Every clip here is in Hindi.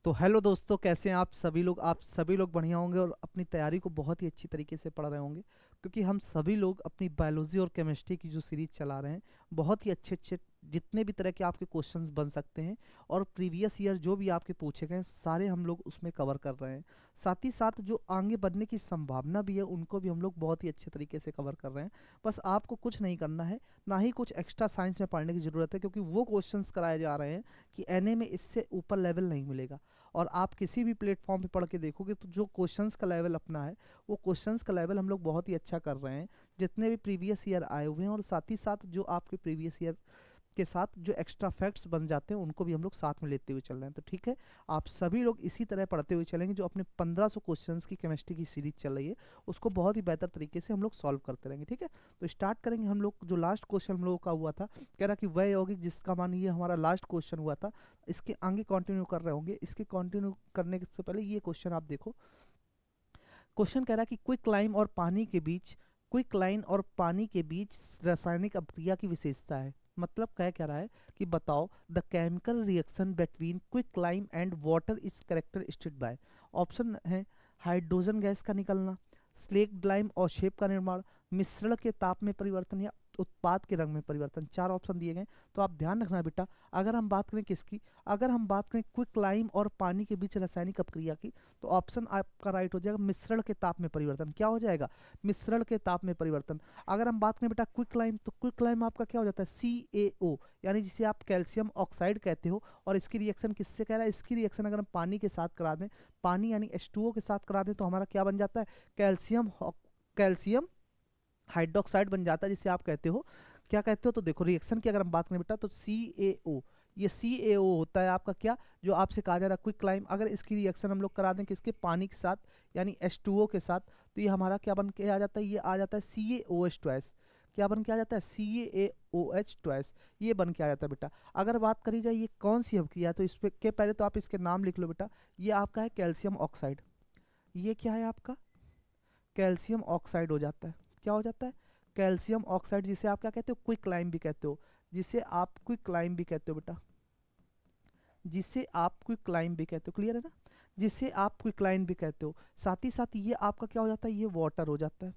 तो हेलो दोस्तों, कैसे हैं आप सभी लोग बढ़िया होंगे और अपनी तैयारी को बहुत ही अच्छी तरीके से पढ़ रहे होंगे। क्योंकि हम सभी लोग अपनी बायोलॉजी और केमिस्ट्री की जो सीरीज चला रहे हैं, बहुत ही अच्छे अच्छे जितने भी तरह के आपके क्वेश्चंस बन सकते हैं और प्रीवियस ईयर जो भी आपके पूछे गए हैं, सारे हम लोग उसमें कवर कर रहे हैं। साथ ही साथ जो आगे बढ़ने की संभावना भी है, उनको भी हम लोग बहुत ही अच्छे तरीके से कवर कर रहे हैं। बस आपको कुछ नहीं करना है, ना ही कुछ एक्स्ट्रा साइंस में पढ़ने की ज़रूरत है, क्योंकि वो क्वेश्चंस कराए जा रहे हैं कि एनए में इससे ऊपर लेवल नहीं मिलेगा। और आप किसी भी प्लेटफॉर्म पे पढ़ के देखोगे तो जो क्वेश्चंस का लेवल अपना है, वो क्वेश्चंस का लेवल हम लोग बहुत ही अच्छा कर रहे हैं। जितने भी प्रीवियस ईयर आए हुए हैं, और साथ ही साथ जो आपके प्रीवियस ईयर के साथ जो एक्स्ट्रा फैक्ट्स बन जाते हैं, उनको भी हम लोग साथ में लेते हुए चल रहे हैं। तो ठीक है, आप सभी लोग इसी तरह पढ़ते हुए चलेंगे। जो अपने 1500 क्वेश्चंस की केमिस्ट्री की सीरीज चल रही है, उसको बहुत ही बेहतर तरीके से हम लोग सॉल्व करते रहेंगे। ठीक है, तो स्टार्ट करेंगे हम लोग। जो लास्ट क्वेश्चन हम लोगों का हुआ था, कह रहा कि वह यौगिक जिसका मान, ये हमारा लास्ट क्वेश्चन हुआ था। इसके आगे कंटिन्यू कर रहे होंगे। इसके कंटिन्यू करने से पहले ये क्वेश्चन आप देखो। क्वेश्चन कह रहा है कि क्विक लाइन और पानी के बीच रासायनिक अभिक्रिया की विशेषता है। मतलब कह रहा है कि बताओ the chemical reaction between quick lime and water is characterised by. Option है हाइड्रोजन गैस का निकलना, स्लेक्ड लाइम और शेप का निर्माण, मिश्रण के ताप में परिवर्तन, या उत्पाद के रंग में परिवर्तन। चार ऑप्शन दिए गए। तो आप ध्यान रखना बेटा, अगर हम बात करें किसकी, अगर हम बात करें क्विक लाइम और पानी के बीच रासायनिक अभिक्रिया की, तो ऑप्शन आपका राइट हो जाएगा मिश्रण के ताप में परिवर्तन। क्या हो जाएगा? मिश्रण के ताप में परिवर्तन। अगर हम बात करें बेटा क्विक लाइम, तो क्विक लाइम आपका क्या हो जाता है? CaO, यानी जिसे आप कैल्शियम ऑक्साइड कहते हो। और इसकी रिएक्शन किससे कह रहा है? इसकी रिएक्शन अगर हम पानी के साथ करा दें, पानी यानी H2O के साथ करा दें, तो हमारा क्या बन जाता है? कैल्शियम हाइड्रोक्साइड बन जाता है, जिसे आप कहते हो, क्या कहते हो? तो देखो रिएक्शन की अगर हम बात करें बेटा, तो CaO, ये CaO होता है आपका क्या, जो आपसे कहा जा रहा है क्विक लाइम। अगर इसकी रिएक्शन हम लोग करा दें किसके? पानी के साथ, यानी H2O के साथ, तो ये हमारा क्या बन के आ जाता है? ये आ जाता है CaOH2। क्या बन के आ जाता है? CaOH2। ये बन के आ जाता है बेटा। अगर बात करी जाए ये कौन सी अभिक्रिया है, तो इस पे के पहले तो आप इसके नाम लिख लो बेटा। ये आपका है कैल्शियम ऑक्साइड। ये क्या है आपका? कैल्शियम ऑक्साइड हो जाता है। क्या हो जाता है? कैल्शियम ऑक्साइड, जिसे आप क्या कहते हो? क्विक लाइम भी कहते हो। जिसे आप क्विक लाइम भी कहते हो बेटा, जिसे आप क्विक लाइम भी कहते हो। क्लियर है ना? जिसे आप क्विक लाइम भी कहते हो। साथ ही साथ ये आपका क्या हो जाता है? ये वाटर हो जाता है।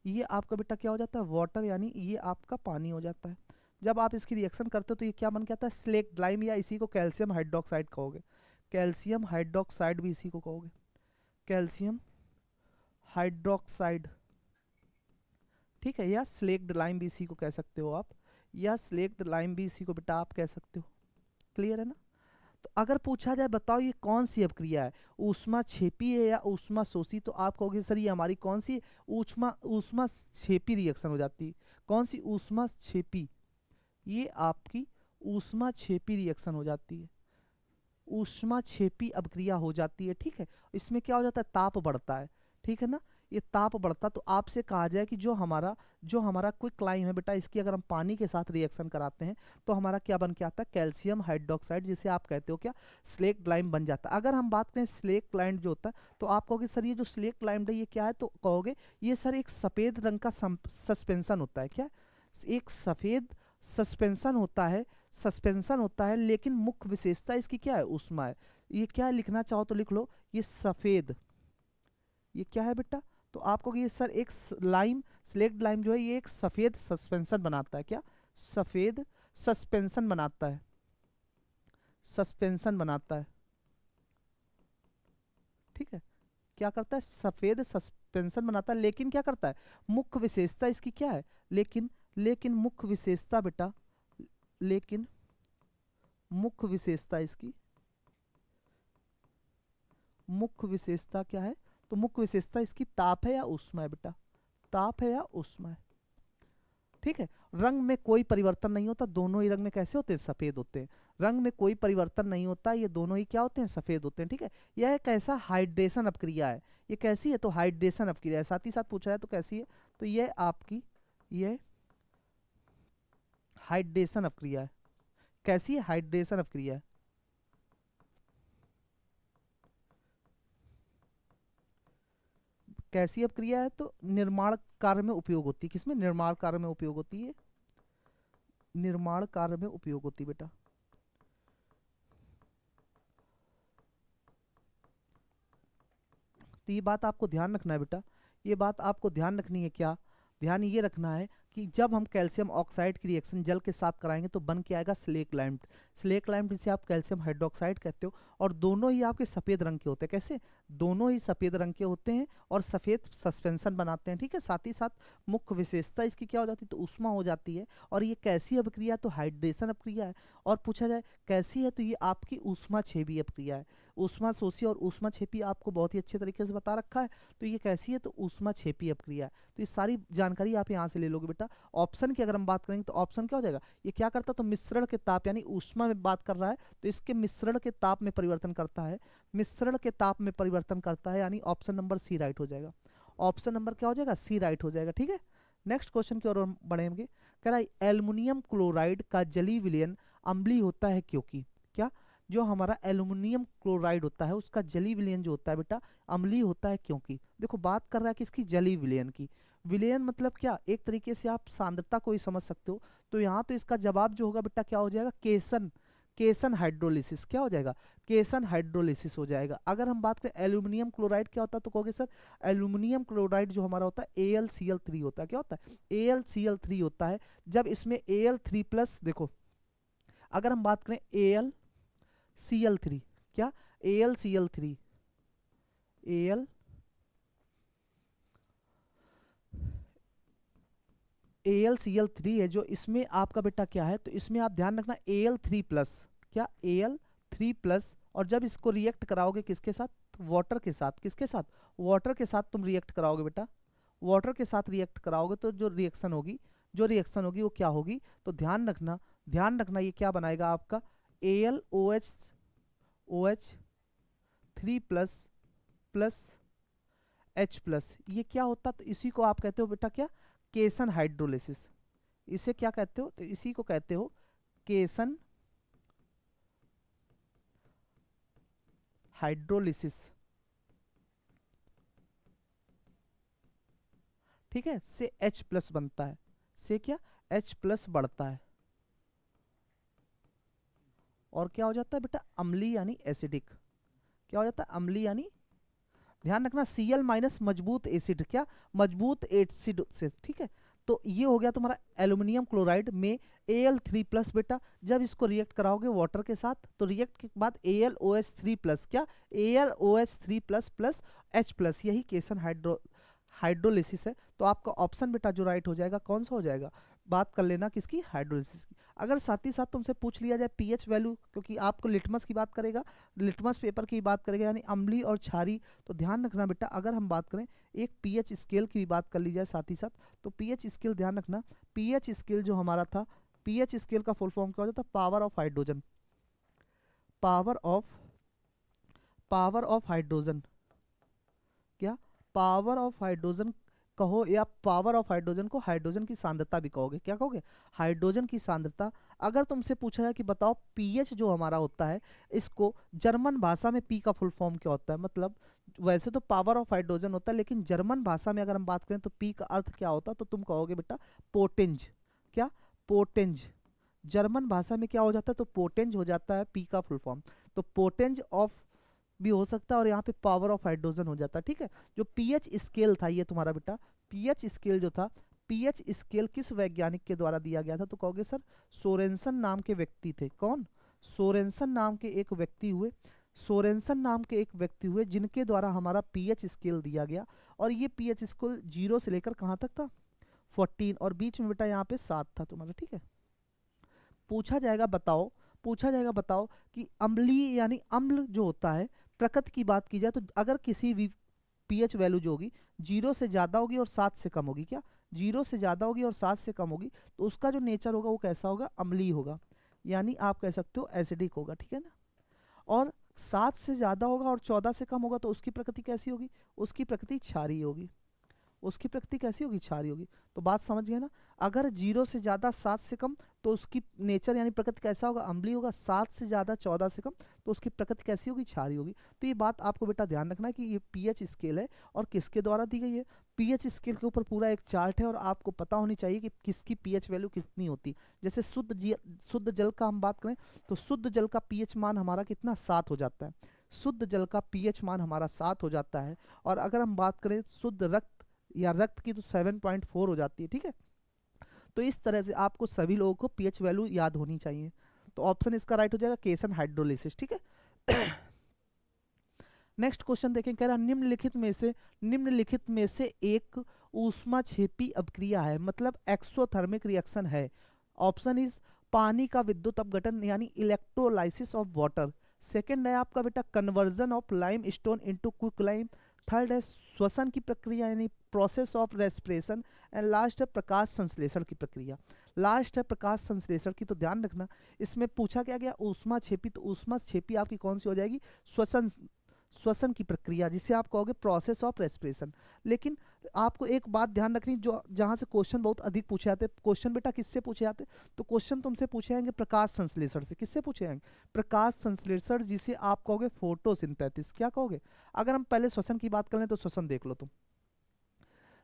ये आपका बेटा क्या हो जाता है? वाटर, यानी ये आपका पानी हो जाता है। जब आप इसकी रिएक्शन करते हो तो ये क्या बन के आता है? स्लेक्ट लाइम, या इसी को कैल्शियम हाइड्रोक्साइड कहोगे। कैल्शियम हाइड्रोक्साइड भी इसी को कहोगे, कैल्शियम हाइड्रोक्साइड। ठीक है, या स्लेक्ड लाइम भी इसी को कह सकते हो आप, या स्लेक्ड लाइम भी इसी को बेटा आप कह सकते हो। क्लियर है ना? तो अगर पूछा जाए बताओ ये कौन सी अभिक्रिया है, ऊष्मा छेपी है या ऊष्मा शोषी, तो आप कहोगे सर ये हमारी कौन सी? ऊष्मा ऊष्मा छेपी रिएक्शन हो जाती है। कौन सी? ऊष्मा छेपी। ये आपकी ऊष्मा छेपी रिएक्शन हो जाती है। ऊष्मा छेपी अभिक्रिया हो जाती है। ठीक है, इसमें क्या हो जाता है? ताप बढ़ता है। ठीक है ना? ये ताप बढ़ता, तो आपसे कहा जाए कि जो हमारा क्विक लाइम है बेटा, इसकी अगर हम पानी के साथ रिएक्शन कराते हैं, तो हमारा क्या बन के आता है? कैल्शियम हाइड्रोक्साइड, जिसे आप कहते हो क्या? स्लेक्ट लाइम बन जाता है। अगर हम बात करें स्लेक्ट लाइम जो होता है, तो आप कहोगे सर ये जो स्लेक्ट लाइम है ये क्या है? तो कहोगे ये सर एक सफेद रंग का सस्पेंशन होता है। क्या? एक सफेद सस्पेंशन होता है, लेकिन मुख्य विशेषता इसकी क्या है? ऊष्मा है। ये क्या है? लिखना चाहो तो लिख लो, ये सफेद। ये क्या है बेटा? तो आपको ये सर एक लाइम, स्लेक्ट लाइम जो है, ये एक सफेद सस्पेंशन बनाता है। क्या? सफेद सस्पेंशन बनाता है। सस्पेंशन बनाता है। ठीक है, क्या करता है? सफेद सस्पेंशन बनाता है, लेकिन क्या करता है? मुख्य विशेषता इसकी क्या है? लेकिन लेकिन मुख्य विशेषता बेटा, लेकिन मुख्य विशेषता इसकी, मुख्य विशेषता क्या है? तो मुख्य विशेषता इसकी ताप है या ऊष्मा है बेटा? ताप है या ऊष्मा है। ठीक है, रंग में कोई परिवर्तन नहीं होता, दोनों ही रंग में कैसे होते हैं? सफेद होते हैं। रंग में कोई परिवर्तन नहीं होता, ये दोनों ही क्या होते हैं? सफेद होते हैं। ठीक है, यह एक ऐसा हाइड्रेशन अपक्रिया है। ये कैसी है? तो हाइड्रेशन अपक्रिया है। साथ ही साथ पूछा जाए तो कैसी है? तो ये आपकी, ये हाइड्रेशन अपक्रिया है। कैसी है? हाइड्रेशन अपक्रिया है। कैसी अपक्रिया है? तो निर्माण कार्य में उपयोग होती है। किसमें? निर्माण कार्य में उपयोग होती है। निर्माण कार्य में उपयोग होती है बेटा। तो ये बात आपको ध्यान रखना है बेटा, ये बात आपको ध्यान रखनी है। क्या ध्यान ये रखना है कि जब हम कैल्शियम ऑक्साइड की रिएक्शन जल के साथ कराएंगे तो बन के आएगा स्लेक लाइम। स्लेक लाइम जिसे आप कैल्शियम हाइड्रोक्साइड कहते हो, और दोनों ही आपके सफ़ेद रंग के होते हैं। कैसे? दोनों ही सफ़ेद रंग के होते हैं और सफ़ेद सस्पेंशन बनाते हैं। ठीक है, साथ ही साथ मुख्य विशेषता इसकी क्या हो जाती है, तो ऊष्मा हो जाती है। और ये कैसी अभिक्रिया, तो हाइड्रेशन अभिक्रिया है। और पूछा जाए कैसी है, तो ये आपकी ऊष्मा छेपी अभिक्रिया है। ऊष्मा शोषी और ऊष्मा छेपी आपको बहुत ही अच्छे तरीके से बता रखा है। तो ये कैसी है, तो ऊष्मा छेपी अभिक्रिया है। तो ये सारी जानकारी आप यहाँ से ले लोगे बेटा। ऑप्शन की अगर हम बात करेंगे तो ऑप्शन क्या हो जाएगा, ये क्या करता है, तो मिश्रण के ताप यानी ऊष्मा में बात कर रहा है, तो इसके मिश्रण के ताप में परिवर्तन करता है। मिश्रण के ताप में परिवर्तन करता है, यानी ऑप्शन नंबर सी राइट हो जाएगा। ऑप्शन नंबर क्या हो जाएगा, सी राइट हो जाएगा। ठीक है, नेक्स्ट क्वेश्चन की ओर हम बढ़ेंगे। कह रहा है एल्युमिनियम क्लोराइड का जलीय विलयन अम्लीय होता है क्योंकि। क्या? जो हमारा एल्युमिनियम क्लोराइड होता है उसका जलीय विलयन जो होता है बेटा अम्लीय होता है क्योंकि। देखो बात कर रहा है किसकी, जलीय विलयन की। विलयन मतलब क्या, एक तरीके से आप सांद्रता को ही समझ सकते हो। तो यहाँ तो इसका जवाब जो होगा बेटा क्या हो जाएगा, केसन। केसन हाइड्रोलिसिस। क्या हो जाएगा, केसन हाइड्रोलिसिस हो जाएगा। अगर हम बात करें एल्यूमिनियम क्लोराइड क्या होता है, तो कहोगे सर एल्यूमिनियम क्लोराइड जो हमारा होता है AlCl3 होता है। क्या होता है, AlCl3 होता है। जब इसमें Al3+, देखो अगर हम बात करें AlCl3, क्या AlCl3, AlCl3 है जो इसमें आपका बेटा क्या है, तो इसमें आप ध्यान रखना Al3+, क्या Al3+, और जब इसको रिएक्ट कराओगे किसके साथ, वाटर के साथ। किसके साथ, वाटर के साथ तुम रिएक्ट कराओगे बेटा। वाटर के साथ रिएक्ट कराओगे तो जो रिएक्शन होगी, वो क्या होगी, तो ध्यान रखना, ये क्या बनाएगा आपका AlOH3 प्लस H+। ये क्या होता, तो इसी को आप कहते हो बेटा क्या, केसन हाइड्रोलिसिस। इसे क्या कहते हो, तो इसी को कहते हो केसन हाइड्रोलिसिस। ठीक है, से H+ बनता है, से क्या H+ बढ़ता है, और क्या हो जाता है बेटा, अम्लीय यानी एसिडिक। क्या हो जाता है, अम्लीय यानी, ध्यान रखना Cl- मजबूत एसिड, क्या मजबूत एसिड से। ठीक है, तो ये हो गया तुम्हारा एल्यूमिनियम क्लोराइड में Al3+ बेटा। जब इसको रिएक्ट कराओगे वाटर के साथ तो रिएक्ट के बाद AlOH3+, क्या AlOH3+ प्लस H+, यही केसन हाइड्रोलिसिस है। तो आपका ऑप्शन बेटा जो राइट हो जाएगा कौन सा हो जाएगा, बात कर लेना किसकी, हाइड्रोलिसिस की। अगर साथ ही साथ तुमसे पूछ लिया जाए पीएच वैल्यू, क्योंकि आपको लिटमस की बात करेगा, लिटमस पेपर की बात करेगा, यानी अम्लीय और क्षारीय, तो ध्यान रखना बेटा अगर हम बात करें एक पीएच स्केल की भी बात कर ली जाए साथ ही साथ, तो पीएच स्केल ध्यान रखना, पीएच स्केल जो हमारा था, पीएच स्केल का फुल फॉर्म क्या हो जाता है, power of hydrogen. Power of hydrogen, क्या पावर ऑफ हाइड्रोजन कहो, या पावर ऑफ हाइड्रोजन को हाइड्रोजन की सांद्रता भी कहोगे। क्या कहोगे, हाइड्रोजन की सांद्रता। अगर तुमसे पूछा जाए कि बताओ पीएच जो हमारा होता है, इसको जर्मन भाषा में पी का फुल फॉर्म क्या होता है, मतलब वैसे तो पावर ऑफ हाइड्रोजन होता है, लेकिन जर्मन भाषा में अगर हम बात करें तो पी का अर्थ क्या होता है, तो तुम कहोगे बेटा पोटेंज। क्या पोटेंज, जर्मन भाषा में क्या हो जाता है, तो पोटेंज हो जाता है पी का फुल फॉर्म। तो पोटेंज ऑफ भी हो सकता है और यहाँ पे पावर ऑफ हाइड्रोजन हो जाता है। ठीक है, जो पीएच स्केल था ये तुम्हारा बेटा, पीएच स्केल जो था, पीएच स्केल किस वैज्ञानिक के द्वारा दिया गया था, तो कहोगे सर सोरेनसन नाम के व्यक्ति थे। कौन, सोरेनसन नाम के एक व्यक्ति हुए, सोरेनसन नाम के एक व्यक्ति हुए जिनके द्वारा हमारा पीएच स्केल दिया गया। और ये पीएच स्केल 0 से लेकर कहाँ तक था, 14, और बीच में बेटा यहाँ पे 7 था तुम्हारा। ठीक है, पूछा जाएगा बताओ कि अम्लीय यानी अम्ल जो होता है, प्रकृति की बात की जाए तो अगर किसी भी पीएच वैल्यू जो होगी 0 से ज़्यादा होगी और 7 से कम होगी, क्या 0 से ज़्यादा होगी और 7 से कम होगी, तो उसका जो नेचर होगा वो कैसा होगा, अम्लीय होगा, यानी आप कह सकते हो एसिडिक होगा। ठीक है ना, और 7 से ज़्यादा होगा और 14 से कम होगा तो उसकी प्रकृति कैसी होगी, उसकी प्रकृति क्षारीय होगी। उसकी प्रकृति कैसी होगी, क्षारीय होगी। तो बात समझ गए ना, अगर 0 से ज़्यादा 7 से कम तो उसकी नेचर यानी प्रकृति कैसा होगा, अम्लीय होगा। 7 से ज़्यादा 14 से कम तो उसकी प्रकृति कैसी होगी, क्षारीय होगी। तो ये बात आपको बेटा ध्यान रखना है कि ये पीएच स्केल है और किसके द्वारा दी गई है, पीएच स्केल के ऊपर पूरा एक चार्ट है और आपको पता होनी चाहिए कि किसकी पीएच वैल्यू कितनी होती है। जैसे शुद्ध जल का हम बात करें तो शुद्ध जल का पीएच मान हमारा कितना, 7 हो जाता है। शुद्ध जल का पीएच मान हमारा 7 हो जाता है, और अगर हम बात करें शुद्ध रक्त या रक्त की तो 7.4 हो जाती है, ठीक है। तो इस तरह से आपको सभी लोगों को पीएच वैल्यू याद होनी चाहिए। तो ऑप्शन इसका राइट हो जाएगा केसन हाइड्रोलिसिस, ठीक है। नेक्स्ट क्वेश्चन देखें, कह रहा निम्नलिखित में से एक ऊष्माक्षेपी अभिक्रिया है, मतलब एक्सोथर्मिक रिएक्शन है। ऑप्शन इज पानी का विद्युत अपघटन यानी इलेक्ट्रोलाइसिस ऑफ वाटर। सेकंड है आपका बेटा conversion of lime stone into quicklime. Third है श्वसन की प्रक्रिया यानी process of respiration. And last है प्रकाश संश्लेषण की प्रक्रिया। लास्ट है प्रकाश संश्लेषण की, तो ध्यान रखना इसमें पूछा क्या गया ऊष्माक्षेपी, तो ऊष्माक्षेपी आपकी कौन सी हो जाएगी, श्वसन श्वसन की प्रक्रिया, जिसे आप कहोगे प्रोसेस ऑफ रेस्पिरेशन। लेकिन आपको एक बात ध्यान रखनी, जो जहां से क्वेश्चन बहुत अधिक पूछे जाते हैं, क्वेश्चन बेटा किससे पूछे जाते हैं, तो क्वेश्चन तुमसे पूछे जाएंगे प्रकाश संश्लेषण से। किससे पूछे जाएंगे, प्रकाश संश्लेषण, जिसे आप कहोगे फोटोसिंथेसिस। क्या कहोगे, अगर हम पहले श्वसन की बात कर लें तो श्वसन देख लो तुम।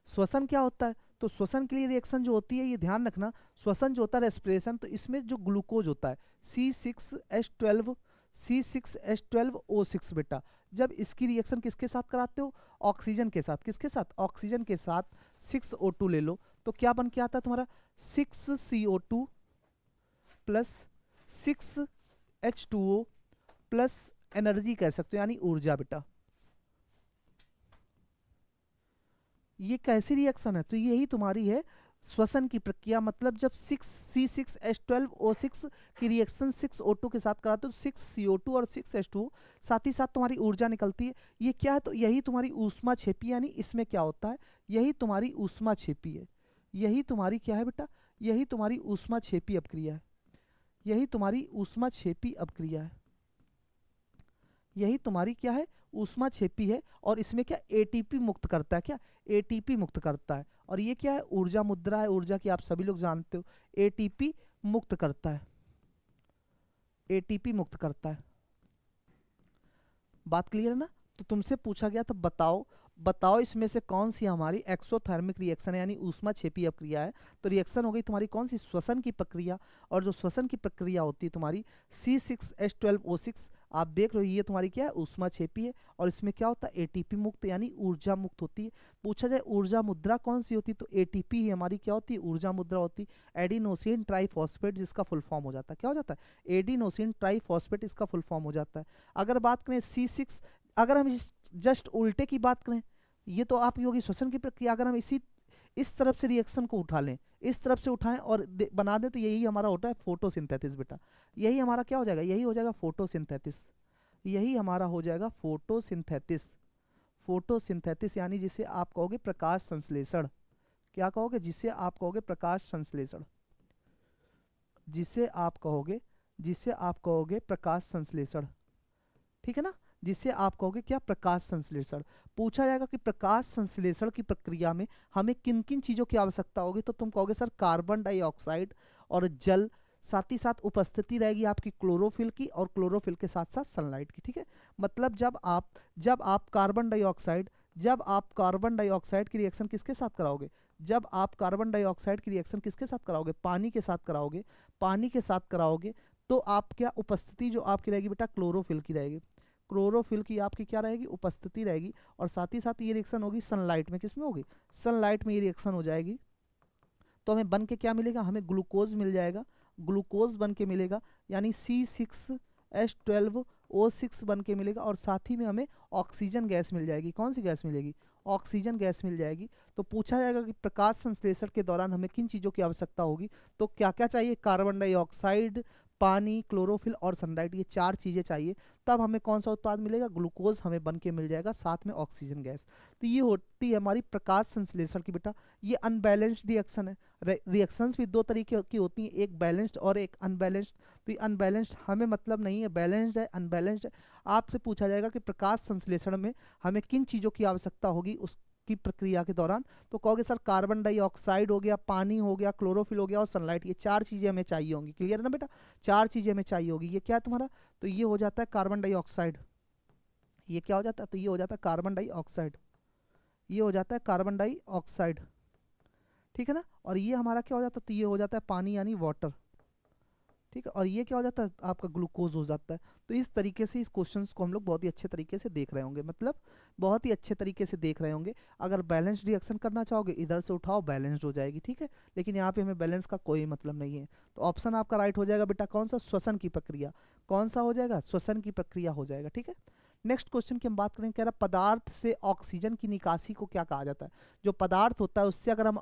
श्वसन क्या होता है, तो श्वसन के लिए रिएक्शन जो होती है, ये ध्यान रखना, श्वसन जो होता है रेस्पिरेशन, तो इसमें जो ग्लूकोज होता है C6H12O6 बेटा, जब इसकी रिएक्शन किसके साथ कराते हो, ऑक्सीजन के साथ। किसके साथ, ऑक्सीजन के साथ 6O2 ले लो, तो क्या बन के आता है तुम्हारा 6CO2 plus 6H2O plus energy कह सकते हो यानी ऊर्जा बेटा। ये कैसी रिएक्शन है, तो यही तुम्हारी है श्वसन की प्रक्रिया। मतलब जब 6C6H12O6 की रिएक्शन 6O2 के साथ कराते हो, 6CO2 और 6H2O, साथ ही साथ तुम्हारी ऊर्जा निकलती है। ये क्या है, तो यही तुम्हारी ऊष्माक्षेपी, यानी इसमें क्या होता है, यही तुम्हारी ऊष्माक्षेपी है। यही तुम्हारी क्या है बेटा, यही तुम्हारी ऊष्माक्षेपी अपक्रिया है। यही तुम्हारी ऊष्माक्षेपी अपक्रिया है। यही तुम्हारी क्या है, ऊष्माक्षेपी है। और इसमें क्या एटीपी मुक्त करता है, क्या एटीपी मुक्त करता है। और ये क्या है, ऊर्जा मुद्रा है, ऊर्जा की आप सभी लोग जानते हो, एटीपी मुक्त करता है, एटीपी मुक्त करता है। बात क्लियर है ना। तो तुमसे पूछा गया था बताओ इसमें से कौन सी हमारी एक्सोथर्मिक रिएक्शन है यानी ऊष्माक्षेपी अपक्रिया है। तो रिएक्शन हो गई तुम्हारी कौन सी, श्वसन की प्रक्रिया। और जो श्वसन की प्रक्रिया होती है तुम्हारी C6H12O6, आप देख रहे हो ये तुम्हारी क्या है, ऊष्माक्षेपी है। और इसमें क्या होता है, एटीपी मुक्त यानी ऊर्जा मुक्त होती है। पूछा जाए ऊर्जा मुद्रा कौन सी होती है, तो एटीपी ही हमारी क्या होती है, ऊर्जा मुद्रा होती है। एडिनोसिन ट्राइफॉस्फेट, जिसका फुल फॉर्म हो जाता है, क्या हो जाता है, एडिनोसिन ट्राइफॉस्फेट, इसका फुल फॉर्म हो जाता है। अगर बात करें C6, अगर हम जस्ट उल्टे की बात करें, ये तो आपकी होगी श्वसन की प्रक्रिया। अगर हम इस तरफ से रिएक्शन को उठा लें, इस तरफ से उठाएं और बना दें, तो यही हमारा होता है फोटोसिंथेसिस बेटा। यही हमारा क्या हो जाएगा, यही हो जाएगा फोटोसिंथेसिस। यही हमारा हो जाएगा फोटोसिंथेसिस। फोटोसिंथेसिस यानी जिसे आप कहोगे प्रकाश संश्लेषण। क्या कहोगे, जिसे आप कहोगे प्रकाश संश्लेषण। जिसे आप कहोगे प्रकाश संश्लेषण, ठीक है ना। जिसे आप कहोगे क्या, प्रकाश संश्लेषण। पूछा जाएगा कि प्रकाश संश्लेषण की प्रक्रिया में हमें किन किन चीजों की आवश्यकता होगी, तो तुम कहोगे सर कार्बन डाइऑक्साइड और जल, साथ ही साथ उपस्थिति रहेगी आपकी क्लोरोफिल की, और क्लोरोफिल के साथ साथ सनलाइट की, ठीक है। मतलब जब आप कार्बन डाइऑक्साइड की रिएक्शन किसके साथ कराओगे, जब आप कार्बन डाइऑक्साइड की रिएक्शन किसके साथ कराओगे, पानी के साथ कराओगे, तो आप क्या उपस्थिति जो आपकी रहेगी बेटा, क्लोरोफिल की रहेगी। क्लोरोफिल की आपकी क्या रहेगी, उपस्थिति रहेगी। और साथ ही साथ ये रिएक्शन होगी सनलाइट में, किसमें होगी, सनलाइट में ये रिएक्शन हो जाएगी। तो हमें बन के क्या मिलेगा, हमें ग्लूकोज मिल जाएगा, ग्लूकोज बन के मिलेगा, यानी C6H12O6 बन के मिलेगा। और साथ ही में हमें ऑक्सीजन गैस मिल जाएगी। कौन सी गैस मिलेगी, ऑक्सीजन गैस मिल जाएगी। तो पूछा जाएगा कि प्रकाश संश्लेषण के दौरान हमें किन चीज़ों की आवश्यकता होगी, तो क्या क्या चाहिए, कार्बन डाइऑक्साइड, पानी, क्लोरोफिल और सनलाइट, ये 4 चीज़ें चाहिए। तब हमें कौन सा उत्पाद मिलेगा, ग्लूकोज हमें बन के मिल जाएगा, साथ में ऑक्सीजन गैस। तो ये होती है हमारी प्रकाश संश्लेषण की बेटा। ये अनबैलेंस्ड रिएक्शन है। रिएक्शंस भी 2 तरीके की होती हैं, एक बैलेंस्ड और एक अनबैलेंस्ड। तो ये अनबैलेंस्ड हमें मतलब नहीं है, बैलेंस्ड है, अनबैलेंस्ड है। आपसे पूछा जाएगा कि प्रकाश संश्लेषण में हमें किन चीज़ों की आवश्यकता होगी उसकी प्रक्रिया के दौरान, तो कहोगे सर कार्बन डाइऑक्साइड हो गया, पानी हो गया, क्लोरोफिल हो गया और सनलाइट, ये 4 चीज़ें हमें चाहिए होंगी। क्लियर है ना बेटा, 4 चीज़ें हमें चाहिए होगी। ये क्या है तुम्हारा, तो ये हो जाता है कार्बन डाइऑक्साइड। ये क्या हो जाता है, तो ये हो जाता है कार्बन डाइऑक्साइड। ये हो जाता है कार्बन डाइऑक्साइड, ठीक है ना। और ये हमारा क्या हो जाता है, तो ये हो जाता है पानी यानी वाटर। ठीक है, और ये क्या हो जाता है आपका ग्लूकोज हो जाता है। तो इस तरीके से इस क्वेश्चंस को हम लोग बहुत ही अच्छे तरीके से देख रहे होंगे, मतलब बहुत ही अच्छे तरीके से देख रहे होंगे। अगर बैलेंस रिएक्शन करना चाहोगे इधर से उठाओ, बैलेंस्ड हो जाएगी, ठीक है। लेकिन यहाँ पे हमें बैलेंस का कोई मतलब नहीं है, तो ऑप्शन आपका राइट हो जाएगा बेटा कौन सा, श्वसन की प्रक्रिया। कौन सा हो जाएगा, श्वसन की प्रक्रिया हो जाएगा, ठीक है। नेक्स्ट क्वेश्चन की हम बात करें, कह रहा पदार्थ से ऑक्सीजन की निकासी को क्या कहा जाता है। जो पदार्थ होता है उससे अगर हम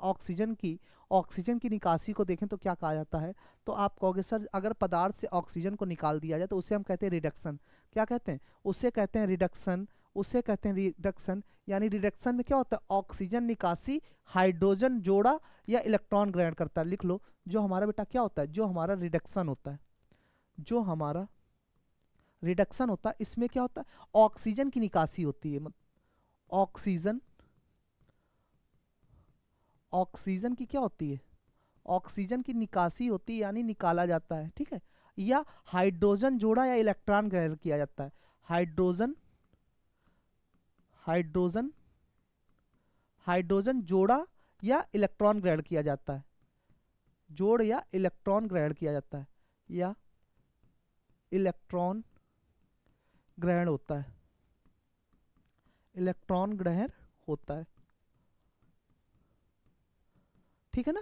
ऑक्सीजन की निकासी को देखें तो क्या कहा जाता है। तो आप कहोगे सर अगर पदार्थ से ऑक्सीजन को निकाल दिया जाए तो उसे हम कहते हैं रिडक्शन। क्या कहते हैं, उसे कहते हैं रिडक्शन, उसे कहते हैं रिडक्शन। यानी रिडक्शन में क्या होता है, ऑक्सीजन निकासी हाइड्रोजन जोड़ा या इलेक्ट्रॉन ग्रहण करता है। लिख लो, जो हमारा बेटा क्या होता है, जो हमारा रिडक्शन होता है, जो हमारा रिडक्शन होता है इसमें क्या होता है, ऑक्सीजन की निकासी होती है। ऑक्सीजन ऑक्सीजन की क्या होती है, ऑक्सीजन की निकासी होती है, यानी निकाला जाता है, ठीक है। या हाइड्रोजन जोड़ा या इलेक्ट्रॉन ग्रहण किया जाता है। हाइड्रोजन हाइड्रोजन हाइड्रोजन जोड़ा या इलेक्ट्रॉन ग्रहण किया जाता है, जोड़ या इलेक्ट्रॉन ग्रहण किया जाता है, या इलेक्ट्रॉन ग्रहण होता है, इलेक्ट्रॉन ग्रहण होता है, ठीक है ना।